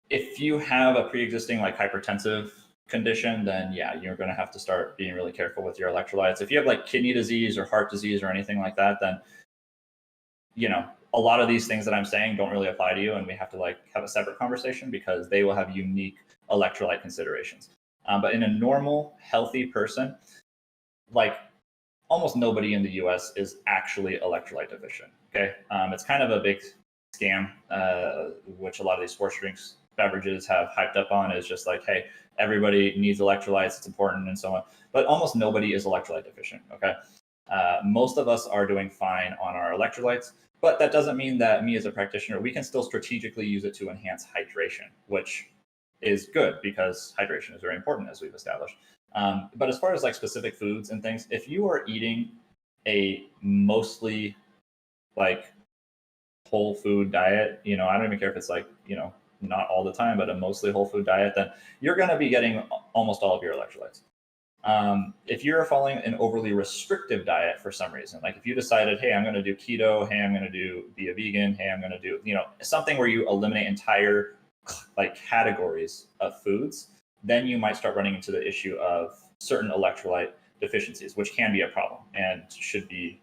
If you have a pre-existing like hypertensive condition, then yeah, you're going to have to start being really careful with your electrolytes. If you have like kidney disease or heart disease or anything like that, then a lot of these things that I'm saying don't really apply to you, and we have to like have a separate conversation because they will have unique electrolyte considerations. But in a normal, healthy person, like almost nobody in the US is actually electrolyte deficient. Okay. It's kind of a big scam, which a lot of these sports drinks beverages have hyped up on, is just like, hey, everybody needs electrolytes, it's important and so on. But almost nobody is electrolyte deficient. Okay. Most of us are doing fine on our electrolytes, but that doesn't mean that me as a practitioner, we can still strategically use it to enhance hydration, which is good because hydration is very important, as we've established. But as far as like specific foods and things, if you are eating a mostly like whole food diet, I don't even care if it's like, not all the time, but a mostly whole food diet, then you're going to be getting almost all of your electrolytes. If you're following an overly restrictive diet for some reason, like if you decided, hey, I'm going to do keto, hey, I'm going to be a vegan, hey, I'm going to do, something where you eliminate entire like categories of foods, then you might start running into the issue of certain electrolyte deficiencies, which can be a problem and should be,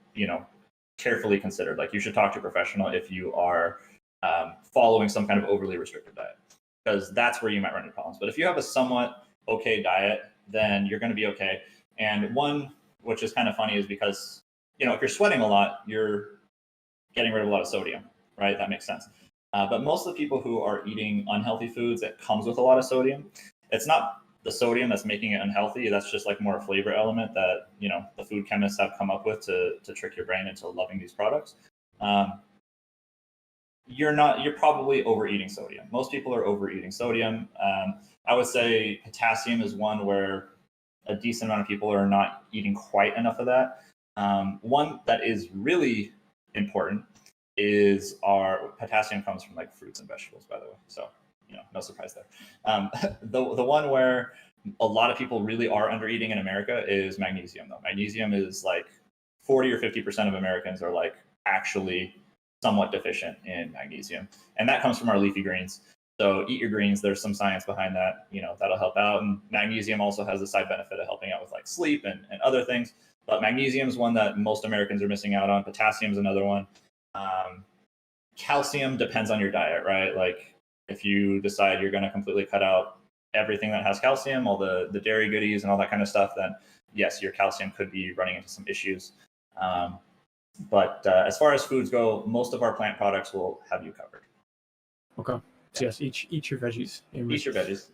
carefully considered. Like, you should talk to a professional if you are following some kind of overly restrictive diet, because that's where you might run into problems. But if you have a somewhat okay diet, then you're going to be okay. And one, which is kind of funny, is because, if you're sweating a lot, you're getting rid of a lot of sodium, right? That makes sense. But most of the people who are eating unhealthy foods that comes with a lot of sodium, it's not the sodium that's making it unhealthy. That's just like more a flavor element that, the food chemists have come up with to trick your brain into loving these products. You're probably overeating sodium. Most people are overeating sodium. I would say potassium is one where a decent amount of people are not eating quite enough of that. One that is really important is our potassium comes from like fruits and vegetables, by the way. So, no surprise there. The one where a lot of people really are under eating in America is magnesium, though. Magnesium is like 40 or 50% of Americans are like actually somewhat deficient in magnesium. And that comes from our leafy greens. So eat your greens. There's some science behind that, that'll help out. And magnesium also has the side benefit of helping out with like sleep and other things. But magnesium is one that most Americans are missing out on. Potassium is another one. Calcium depends on your diet, right? Like, if you decide you're going to completely cut out everything that has calcium, all the dairy goodies and all that kind of stuff, then yes, your calcium could be running into some issues. But as far as foods go, most of our plant products will have you covered. Okay. So yes, eat your veggies. Eat your veggies,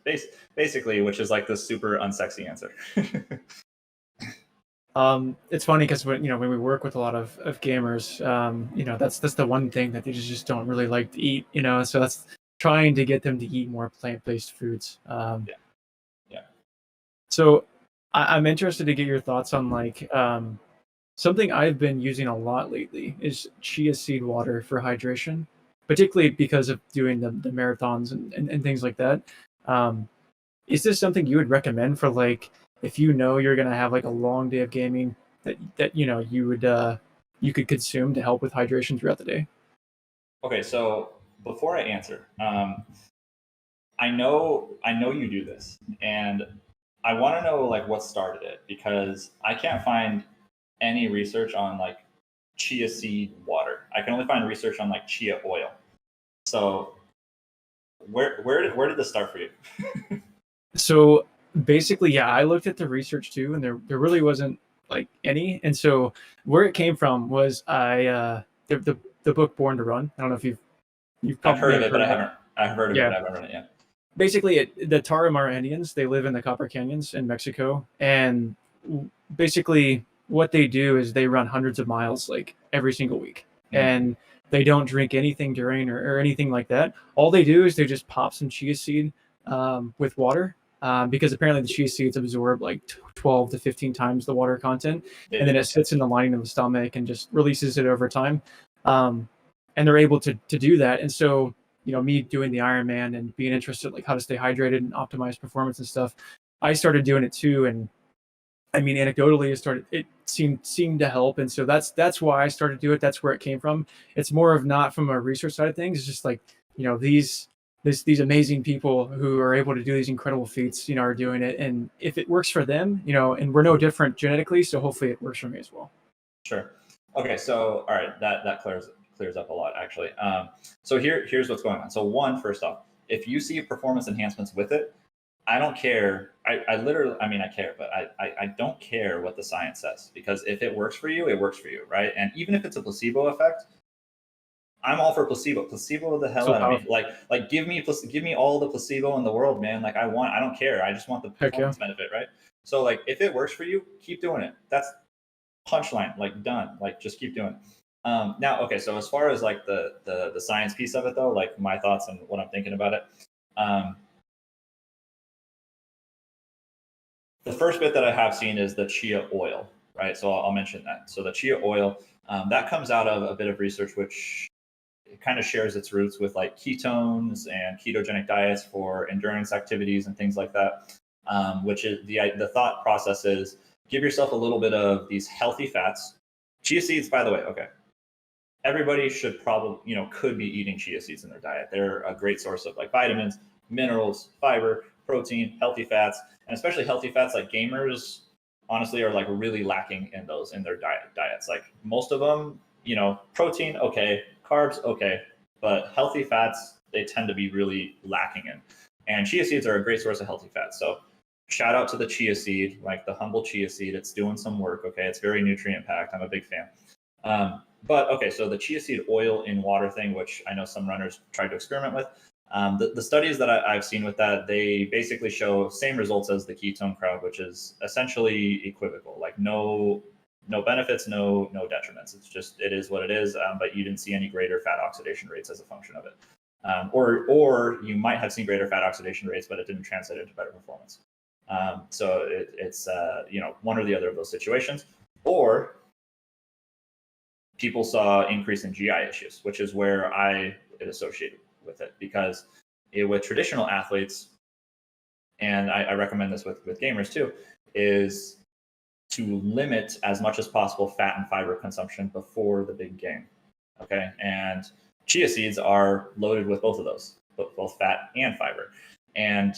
basically, which is like the super unsexy answer. It's funny because when we work with a lot of gamers, that's the one thing that they just don't really like to eat. So that's trying to get them to eat more plant-based foods. Yeah. So I'm interested to get your thoughts on like something I've been using a lot lately is chia seed water for hydration, particularly because of doing the marathons and things like that. Is this something you would recommend for like if you're gonna have like a long day of gaming that you could consume to help with hydration throughout the day? Okay, so before I answer, I know you do this, and I want to know like what started it, because I can't find any research on like chia seed water. I can only find research on like chia oil. So where did this start for you? So basically, yeah, I looked at the research too, and there really wasn't like any. And so where it came from was the book Born to Run. I don't know if you've I've heard probably of it, but heard I of it. haven't. I've heard of it, Yeah. but I haven't read it yet. Basically, the Tarahumara Indians, they live in the Copper Canyons in Mexico, and basically what they do is they run hundreds of miles like every single week, and they don't drink anything during or anything like that. All they do is they just pop some chia seed with water, because apparently the chia seeds absorb like 12 to 15 times the water content, and then it sits in the lining of the stomach and just releases it over time. And they're able to do that. And so me doing the Ironman and being interested like how to stay hydrated and optimize performance and stuff, I started doing it too. And I mean, anecdotally, it seemed to help, and so that's why I started to do it. That's where it came from. It's more of not from a research side of things. It's just like these amazing people who are able to do these incredible feats, are doing it, and if it works for them, and we're no different genetically, so hopefully it works for me as well. Sure. Okay, so all right, that clears up a lot, actually. So here's what's going on. So one, first off, if you see performance enhancements with it, I don't care. I literally, I mean, I care, but I don't care what the science says, because if it works for you, it works for you, right? And even if it's a placebo effect, I'm all for placebo. Placebo the hell So out of me. powerful. Like give me all the placebo in the world, man. Like I don't care. I just want the Heck yeah. performance benefit, right? So like if it works for you, keep doing it. That's punchline. Like done. Like just keep doing it. Now, okay. So as far as like the science piece of it, though, like my thoughts and what I'm thinking about it. The first bit that I have seen is the chia oil, right? So I'll mention that. So the chia oil, that comes out of a bit of research which it kind of shares its roots with like ketones and ketogenic diets for endurance activities and things like that. Which is the thought process is give yourself a little bit of these healthy fats. Chia seeds, by the way, okay. Everybody should probably, could be eating chia seeds in their diet. They're a great source of like vitamins, minerals, fiber, protein, healthy fats, and especially healthy fats. Like gamers honestly are like really lacking in those in their diets. Like most of them, you know, protein, okay, carbs, okay, but healthy fats, they tend to be really lacking in. And chia seeds are a great source of healthy fats. So shout out to the chia seed, like the humble chia seed. It's doing some work. Okay, it's very nutrient packed. I'm a big fan. But okay, so the chia seed oil in water thing, which I know some runners tried to experiment with. The studies that I've seen with that, they basically show same results as the ketone crowd, which is essentially equivocal. Like no benefits, no detriments. It's just it is what it is. But you didn't see any greater fat oxidation rates as a function of it. Or you might have seen greater fat oxidation rates, but it didn't translate into better performance. So it's you know, one or the other of those situations. Or people saw increase in GI issues, which is where I get associated with it, because with traditional athletes, and I recommend this with gamers too, is to limit as much as possible fat and fiber consumption before the big game. Okay, and chia seeds are loaded with both of those, both fat and fiber, and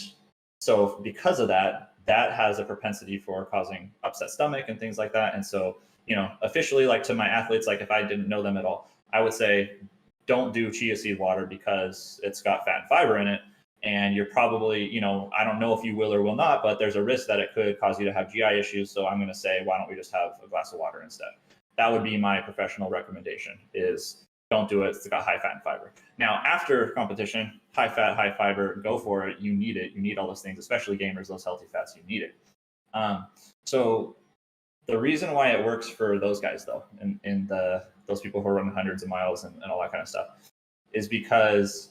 so because of that, that has a propensity for causing upset stomach and things like that. And so, you know, officially, like to my athletes, like if I didn't know them at all, I would say don't do chia seed water because it's got fat and fiber in it. And you're probably, you know, I don't know if you will or will not, but there's a risk that it could cause you to have GI issues. So I'm going to say, why don't we just have a glass of water instead? That would be my professional recommendation, is don't do it. It's got high fat and fiber. Now, after competition, high fat, high fiber, go for it. You need it. You need all those things, especially gamers, those healthy fats, you need it. So the reason why it works for those guys, though, and those people who are running hundreds of miles and all that kind of stuff, is because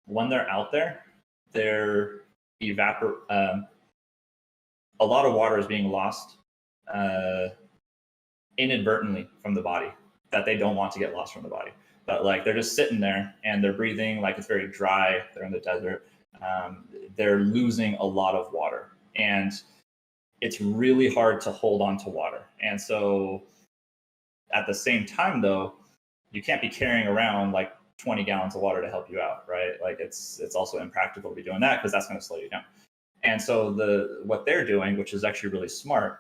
when they're out there, they're a lot of water is being lost inadvertently from the body that they don't want to get lost from the body. But like they're just sitting there and they're breathing like it's very dry. They're in the desert. They're losing a lot of water, and it's really hard to hold on to water. And so at the same time, though, you can't be carrying around like 20 gallons of water to help you out, right? Like it's also impractical to be doing that because that's going to slow you down. And so what they're doing, which is actually really smart,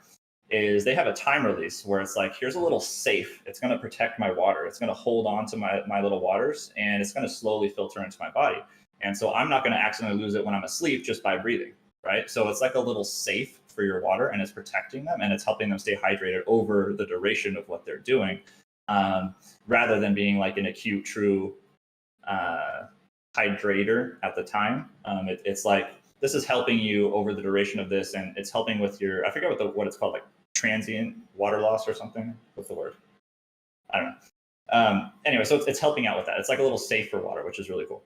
is they have a time release where it's like, here's a little safe. It's going to protect my water. It's going to hold on to my little waters, and it's going to slowly filter into my body. And so I'm not going to accidentally lose it when I'm asleep just by breathing, right? So it's like a little safe for your water, and it's protecting them, and it's helping them stay hydrated over the duration of what they're doing, rather than being like an acute, true hydrator at the time. It's like, this is helping you over the duration of this, and it's helping with your, I forget what it's called, like transient water loss or something. What's the word? I don't know. Anyway, so it's helping out with that. It's like a little safe for water, which is really cool.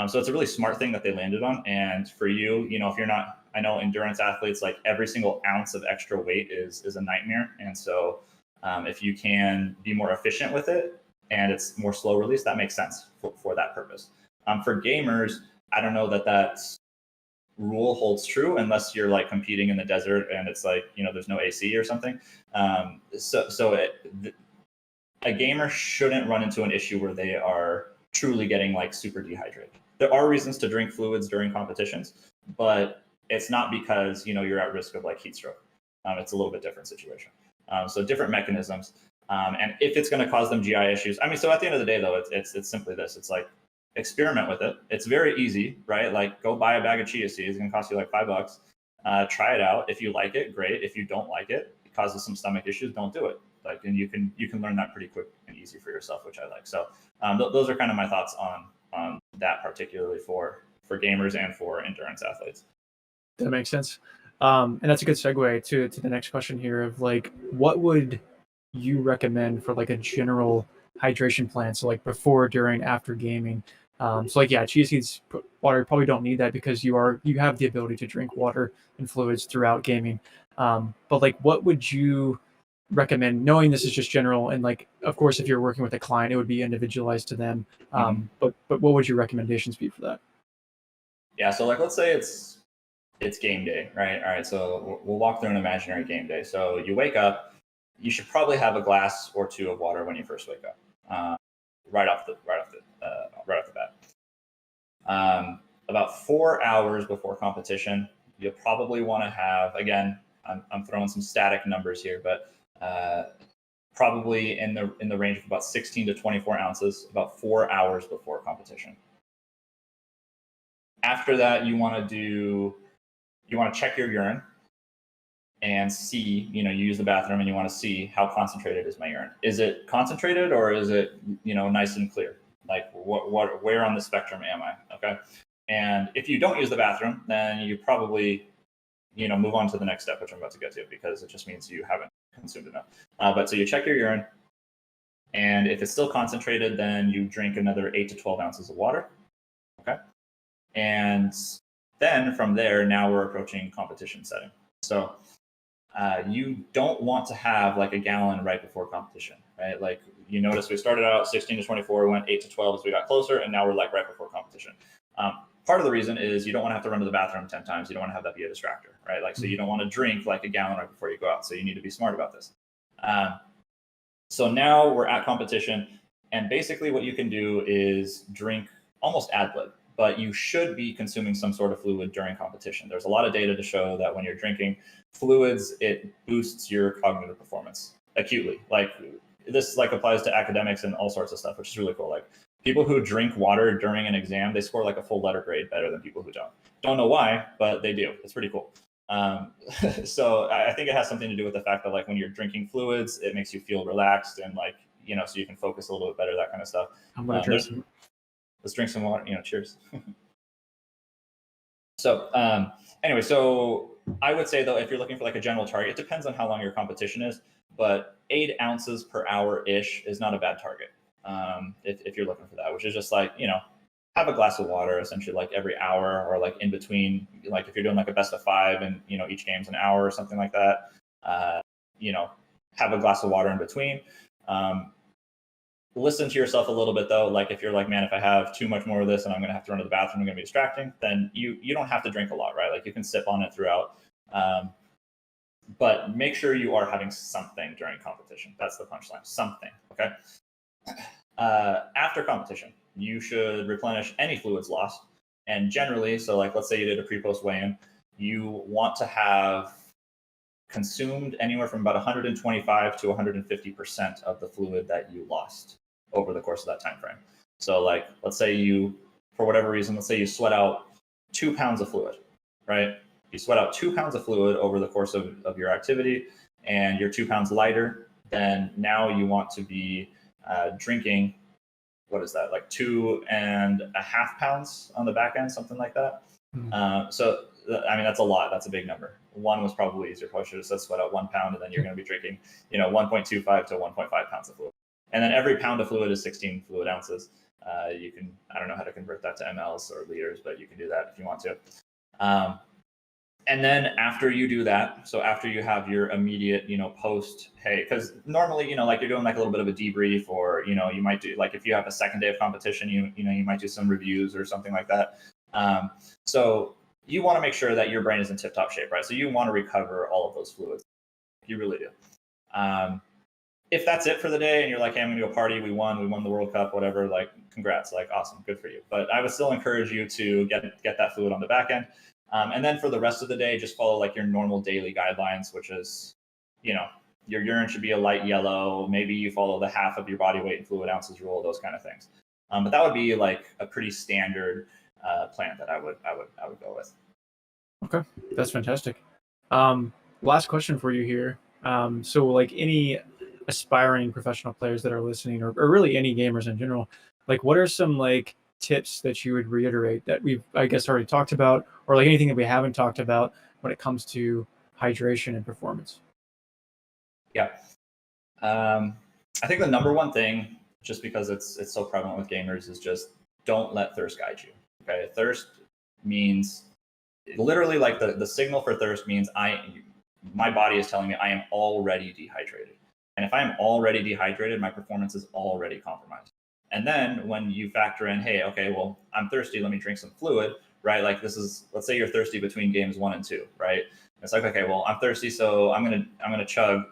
So it's a really smart thing that they landed on. And for you, you know, if you're not, I know endurance athletes, like every single ounce of extra weight is a nightmare. And so if you can be more efficient with it and it's more slow release, that makes sense for that purpose. For gamers, I don't know that rule holds true unless you're like competing in the desert and it's like, you know, there's no AC or something. A gamer shouldn't run into an issue where they are truly getting like super dehydrated. There are reasons to drink fluids during competitions, but it's not because, you know, you're at risk of like heat stroke. It's a little bit different situation. So different mechanisms. And if it's going to cause them GI issues, I mean, so at the end of the day, though, it's simply this. It's like, experiment with it. It's very easy, right? Like go buy a bag of chia seeds. It's going to cost you like $5. Try it out. If you like it, great. If you don't like it, it causes some stomach issues, don't do it. Like, and you can learn that pretty quick and easy for yourself, which I like. So those are kind of my thoughts on that, particularly for gamers and for endurance athletes. That makes sense. And that's a good segue to the next question here of like, what would you recommend for like a general hydration plan? So like before, during, after gaming. So like, yeah, chia seeds, water, you probably don't need that because you have the ability to drink water and fluids throughout gaming. But like, what would you recommend, knowing this is just general, and like, of course, if you're working with a client, it would be individualized to them. But what would your recommendations be for that? Yeah. So like, let's say it's game day, right? All right. So we'll walk through an imaginary game day. So you wake up, you should probably have a glass or two of water when you first wake up, right off the bat. About about 4 hours before competition, you'll probably want to have, again, I'm throwing some static numbers here, but probably in the range of about 16 to 24 ounces, about 4 hours before competition. After that, you want to check your urine and see, you use the bathroom and you want to see how concentrated is my urine. Is it concentrated or is it, nice and clear? Like where on the spectrum am I? Okay. And if you don't use the bathroom, then you probably, move on to the next step, which I'm about to get to, because it just means you haven't consumed enough. But so you check your urine, and if it's still concentrated, then you drink another 8 to 12 ounces of water. Okay. And then from there, now we're approaching competition setting. So you don't want to have like a gallon right before competition, right? Like you notice we started out 16 to 24, we went 8 to 12 as we got closer, and now we're like right before competition. Part of the reason is you don't want to have to run to the bathroom 10 times. You don't want to have that be a distractor, right? Like, so you don't want to drink like a gallon right before you go out. So you need to be smart about this. So now we're at competition, and basically what you can do is drink almost ad lib, but you should be consuming some sort of fluid during competition. There's a lot of data to show that when you're drinking fluids, it boosts your cognitive performance acutely. Like this like applies to academics and all sorts of stuff, which is really cool. Like people who drink water during an exam, they score like a full letter grade better than people who don't. Don't know why, but they do. It's pretty cool. So I think it has something to do with the fact that like when you're drinking fluids, it makes you feel relaxed and like, so you can focus a little bit better, that kind of stuff. I'm gonna try some. Let's drink some water, cheers. So anyway, so I would say though, if you're looking for like a general target, it depends on how long your competition is, but 8 ounces per hour-ish is not a bad target. If you're looking for that, which is just like, have a glass of water essentially like every hour, or like in between, like if you're doing like a best of 5 and, each game's an hour or something like that, have a glass of water in between. Listen to yourself a little bit though. Like if you're like, man, if I have too much more of this and I'm going to have to run to the bathroom, I'm going to be distracting, then you don't have to drink a lot, right? Like you can sip on it throughout. But make sure you are having something during competition. That's the punchline, something, okay? After competition, you should replenish any fluids lost. And generally, so like, let's say you did a pre-post weigh-in, you want to have consumed anywhere from about 125 to 150% of the fluid that you lost over the course of that time frame. So like, let's say you, for whatever reason, let's say you sweat out 2 pounds of fluid, right? You sweat out 2 pounds of fluid over the course of your activity, and you're 2 pounds lighter, then now you want to be drinking, what is that, like 2.5 pounds on the back end, something like that. So, I mean, that's a lot. That's a big number. 1 was probably easier. Probably should have said sweat out 1 pound, and then you're going to be drinking, 1.25 to 1.5 pounds of fluid. And then every pound of fluid is 16 fluid ounces. You can, I don't know how to convert that to mLs or liters, but you can do that if you want to. And then after you do that, so after you have your immediate, post, hey, because normally, like you're doing like a little bit of a debrief, or, you might do, like if you have a second day of competition, you might do some reviews or something like that. So you want to make sure that your brain is in tip-top shape, right? So you want to recover all of those fluids. You really do. If that's it for the day and you're like, hey, I'm gonna go party, we won the World Cup, whatever, like congrats, like awesome, good for you. But I would still encourage you to get that fluid on the back end. And then for the rest of the day, just follow like your normal daily guidelines, which is, your urine should be a light yellow. Maybe you follow the half of your body weight in fluid ounces rule, those kind of things. But that would be like a pretty standard plan that I would go with. Okay, that's fantastic. Last question for you here. So like any aspiring professional players that are listening, or really any gamers in general, like what are some like tips that you would reiterate that we've, I guess, already talked about, or like anything that we haven't talked about when it comes to hydration and performance? Yeah. I think the number one thing, just because it's so prevalent with gamers, is just don't let thirst guide you. Okay. Thirst means literally like the signal for thirst means my body is telling me I am already dehydrated. And if I'm already dehydrated, my performance is already compromised. And then when you factor in, hey, okay, well, I'm thirsty, let me drink some fluid, right? Like this is, let's say you're thirsty between games 1 and 2, right? It's like, okay, well, I'm thirsty, so I'm gonna chug,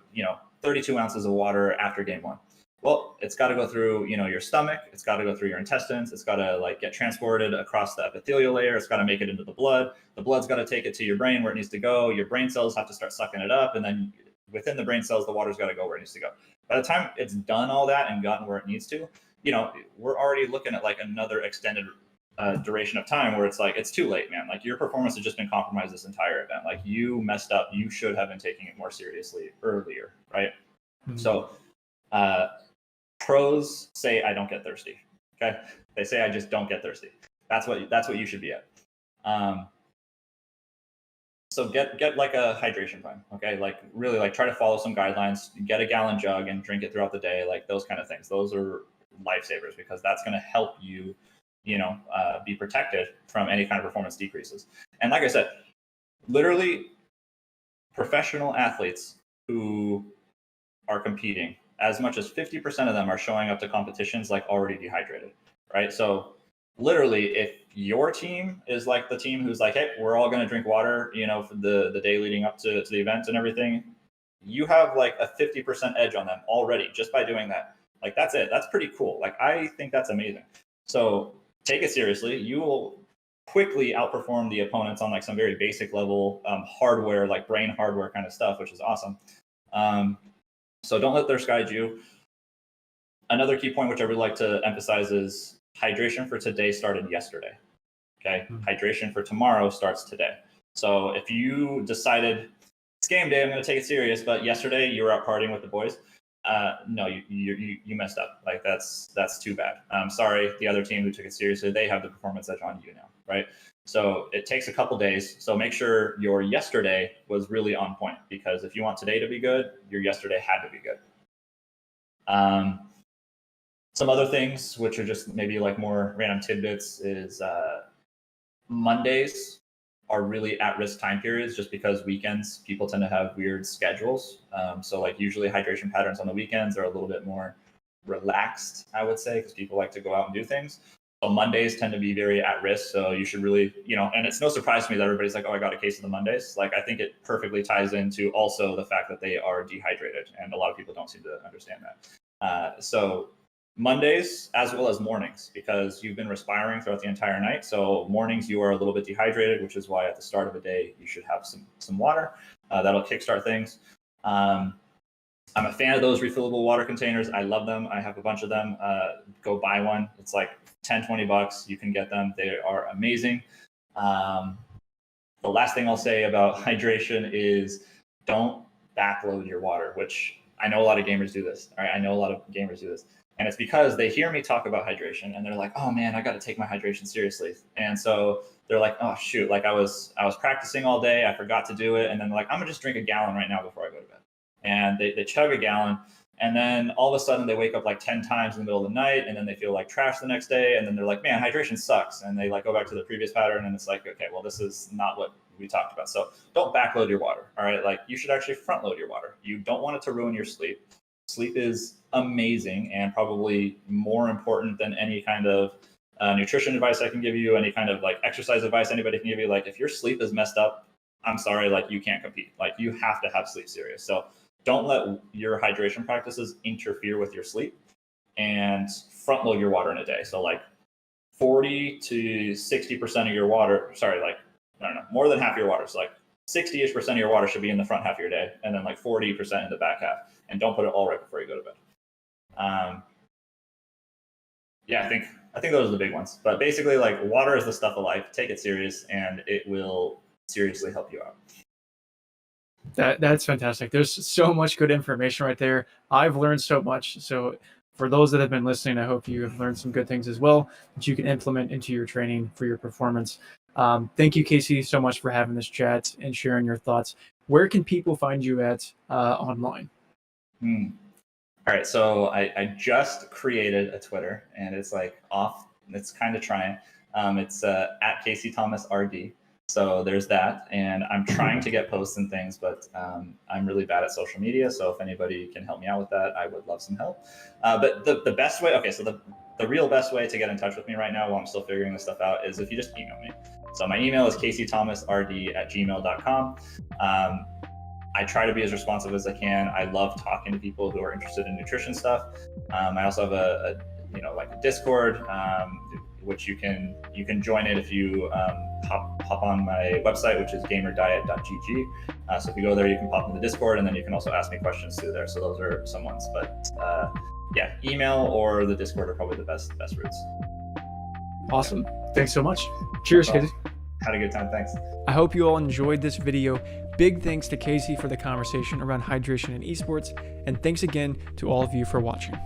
32 ounces of water after game 1. Well, it's got to go through, your stomach. It's got to go through your intestines. It's got to like get transported across the epithelial layer. It's got to make it into the blood. The blood's got to take it to your brain where it needs to go. Your brain cells have to start sucking it up, and then within the brain cells, the water's got to go where it needs to go. By the time it's done all that and gotten where it needs to, we're already looking at like another extended duration of time where it's like it's too late, man. Like your performance has just been compromised this entire event. Like you messed up. You should have been taking it more seriously earlier, right? Mm-hmm. So pros say I don't get thirsty. Okay, they say I just don't get thirsty. That's what you should be at. So get like a hydration plan. Okay, like really like try to follow some guidelines. Get a gallon jug and drink it throughout the day. Like those kind of things. Those are lifesavers because that's going to help you, be protected from any kind of performance decreases. And like I said, literally professional athletes who are competing, as much as 50% of them are showing up to competitions like already dehydrated, right? So literally if your team is like the team who's like, hey, we're all going to drink water, for the day leading up to the event and everything, you have like a 50% edge on them already just by doing that. Like that's it. That's pretty cool. Like I think that's amazing. So take it seriously. You will quickly outperform the opponents on like some very basic level hardware, like brain hardware kind of stuff, which is awesome. So don't let thirst guide you. Another key point, which I really like to emphasize, is hydration for today started yesterday. Okay, hydration for tomorrow starts today. So if you decided it's game day, I'm going to take it serious, but yesterday you were out partying with the boys, no, you messed up. Like that's too bad. I'm sorry, the other team who took it seriously, they have the performance edge on you now, right? So it takes a couple days. So make sure your yesterday was really on point, because if you want today to be good, your yesterday had to be good. Some other things, which are just maybe like more random tidbits, is Mondays are really at-risk time periods just because weekends, people tend to have weird schedules. So like usually hydration patterns on the weekends are a little bit more relaxed, I would say, because people like to go out and do things. So Mondays tend to be very at risk. So you should really, and it's no surprise to me that everybody's like, oh, I got a case of the Mondays. Like, I think it perfectly ties into also the fact that they are dehydrated. And a lot of people don't seem to understand that. So Mondays as well as mornings, because you've been respiring throughout the entire night. So mornings you are a little bit dehydrated, which is why at the start of a day you should have some water. That'll kickstart things. I'm a fan of those refillable water containers. I love them. I have a bunch of them. Go buy one. It's like $10-20. You can get them. They are amazing. The last thing I'll say about hydration is don't backload your water, which I know a lot of gamers do this. All right, I know a lot of gamers do this. And it's because they hear me talk about hydration and they're like, oh man, I got to take my hydration seriously. And so they're like, oh shoot, like I was practicing all day, I forgot to do it. And then like, I'm gonna just drink a gallon right now before I go to bed. And they chug a gallon, and then all of a sudden they wake up like 10 times in the middle of the night, and then they feel like trash the next day, and then they're like, man, hydration sucks. And they like go back to the previous pattern, and it's like, okay, well, this is not what we talked about. So don't backload your water, all right? Like you should actually front load your water. You don't want it to ruin your sleep. Sleep is amazing and probably more important than any kind of nutrition advice I can give you, any kind of like exercise advice anybody can give you. Like if your sleep is messed up, I'm sorry, like you can't compete. Like you have to have sleep serious. So don't let your hydration practices interfere with your sleep, and front load your water in a day. So like 40 to 60% of your water, like, I don't know, more than half your water. So like 60-ish% of your water should be in the front half of your day, and then like 40% in the back half. And don't put it all right before you go to bed. Yeah, I think those are the big ones. But basically, like, water is the stuff of life. Take it serious, and it will seriously help you out. That's fantastic. There's so much good information right there. I've learned so much. So for those that have been listening, I hope you have learned some good things as well that you can implement into your training for your performance. Thank you, Casey, so much for having this chat and sharing your thoughts. Where can people find you at online? All right, so I just created a Twitter, and it's like off. It's kind of trying. It's at Casey Thomas RD. So there's that, and I'm trying to get posts and things, but I'm really bad at social media. So if anybody can help me out with that, I would love some help. But the best way, okay, so the real best way to get in touch with me right now while I'm still figuring this stuff out is if you just email me. So my email is caseythomasrd@gmail.com. I try to be as responsive as I can. I love talking to people who are interested in nutrition stuff. I also have a like a Discord, which you can join it if you hop on my website, which is gamerdiet.gg. So if you go there, you can pop in the Discord, and then you can also ask me questions through there. So those are some ones, but yeah, email or the Discord are probably the best routes. Awesome. Thanks so much. Cheers, Casey. Had a good time. Thanks. I hope you all enjoyed this video. Big thanks to Casey for the conversation around hydration and esports, and thanks again to all of you for watching.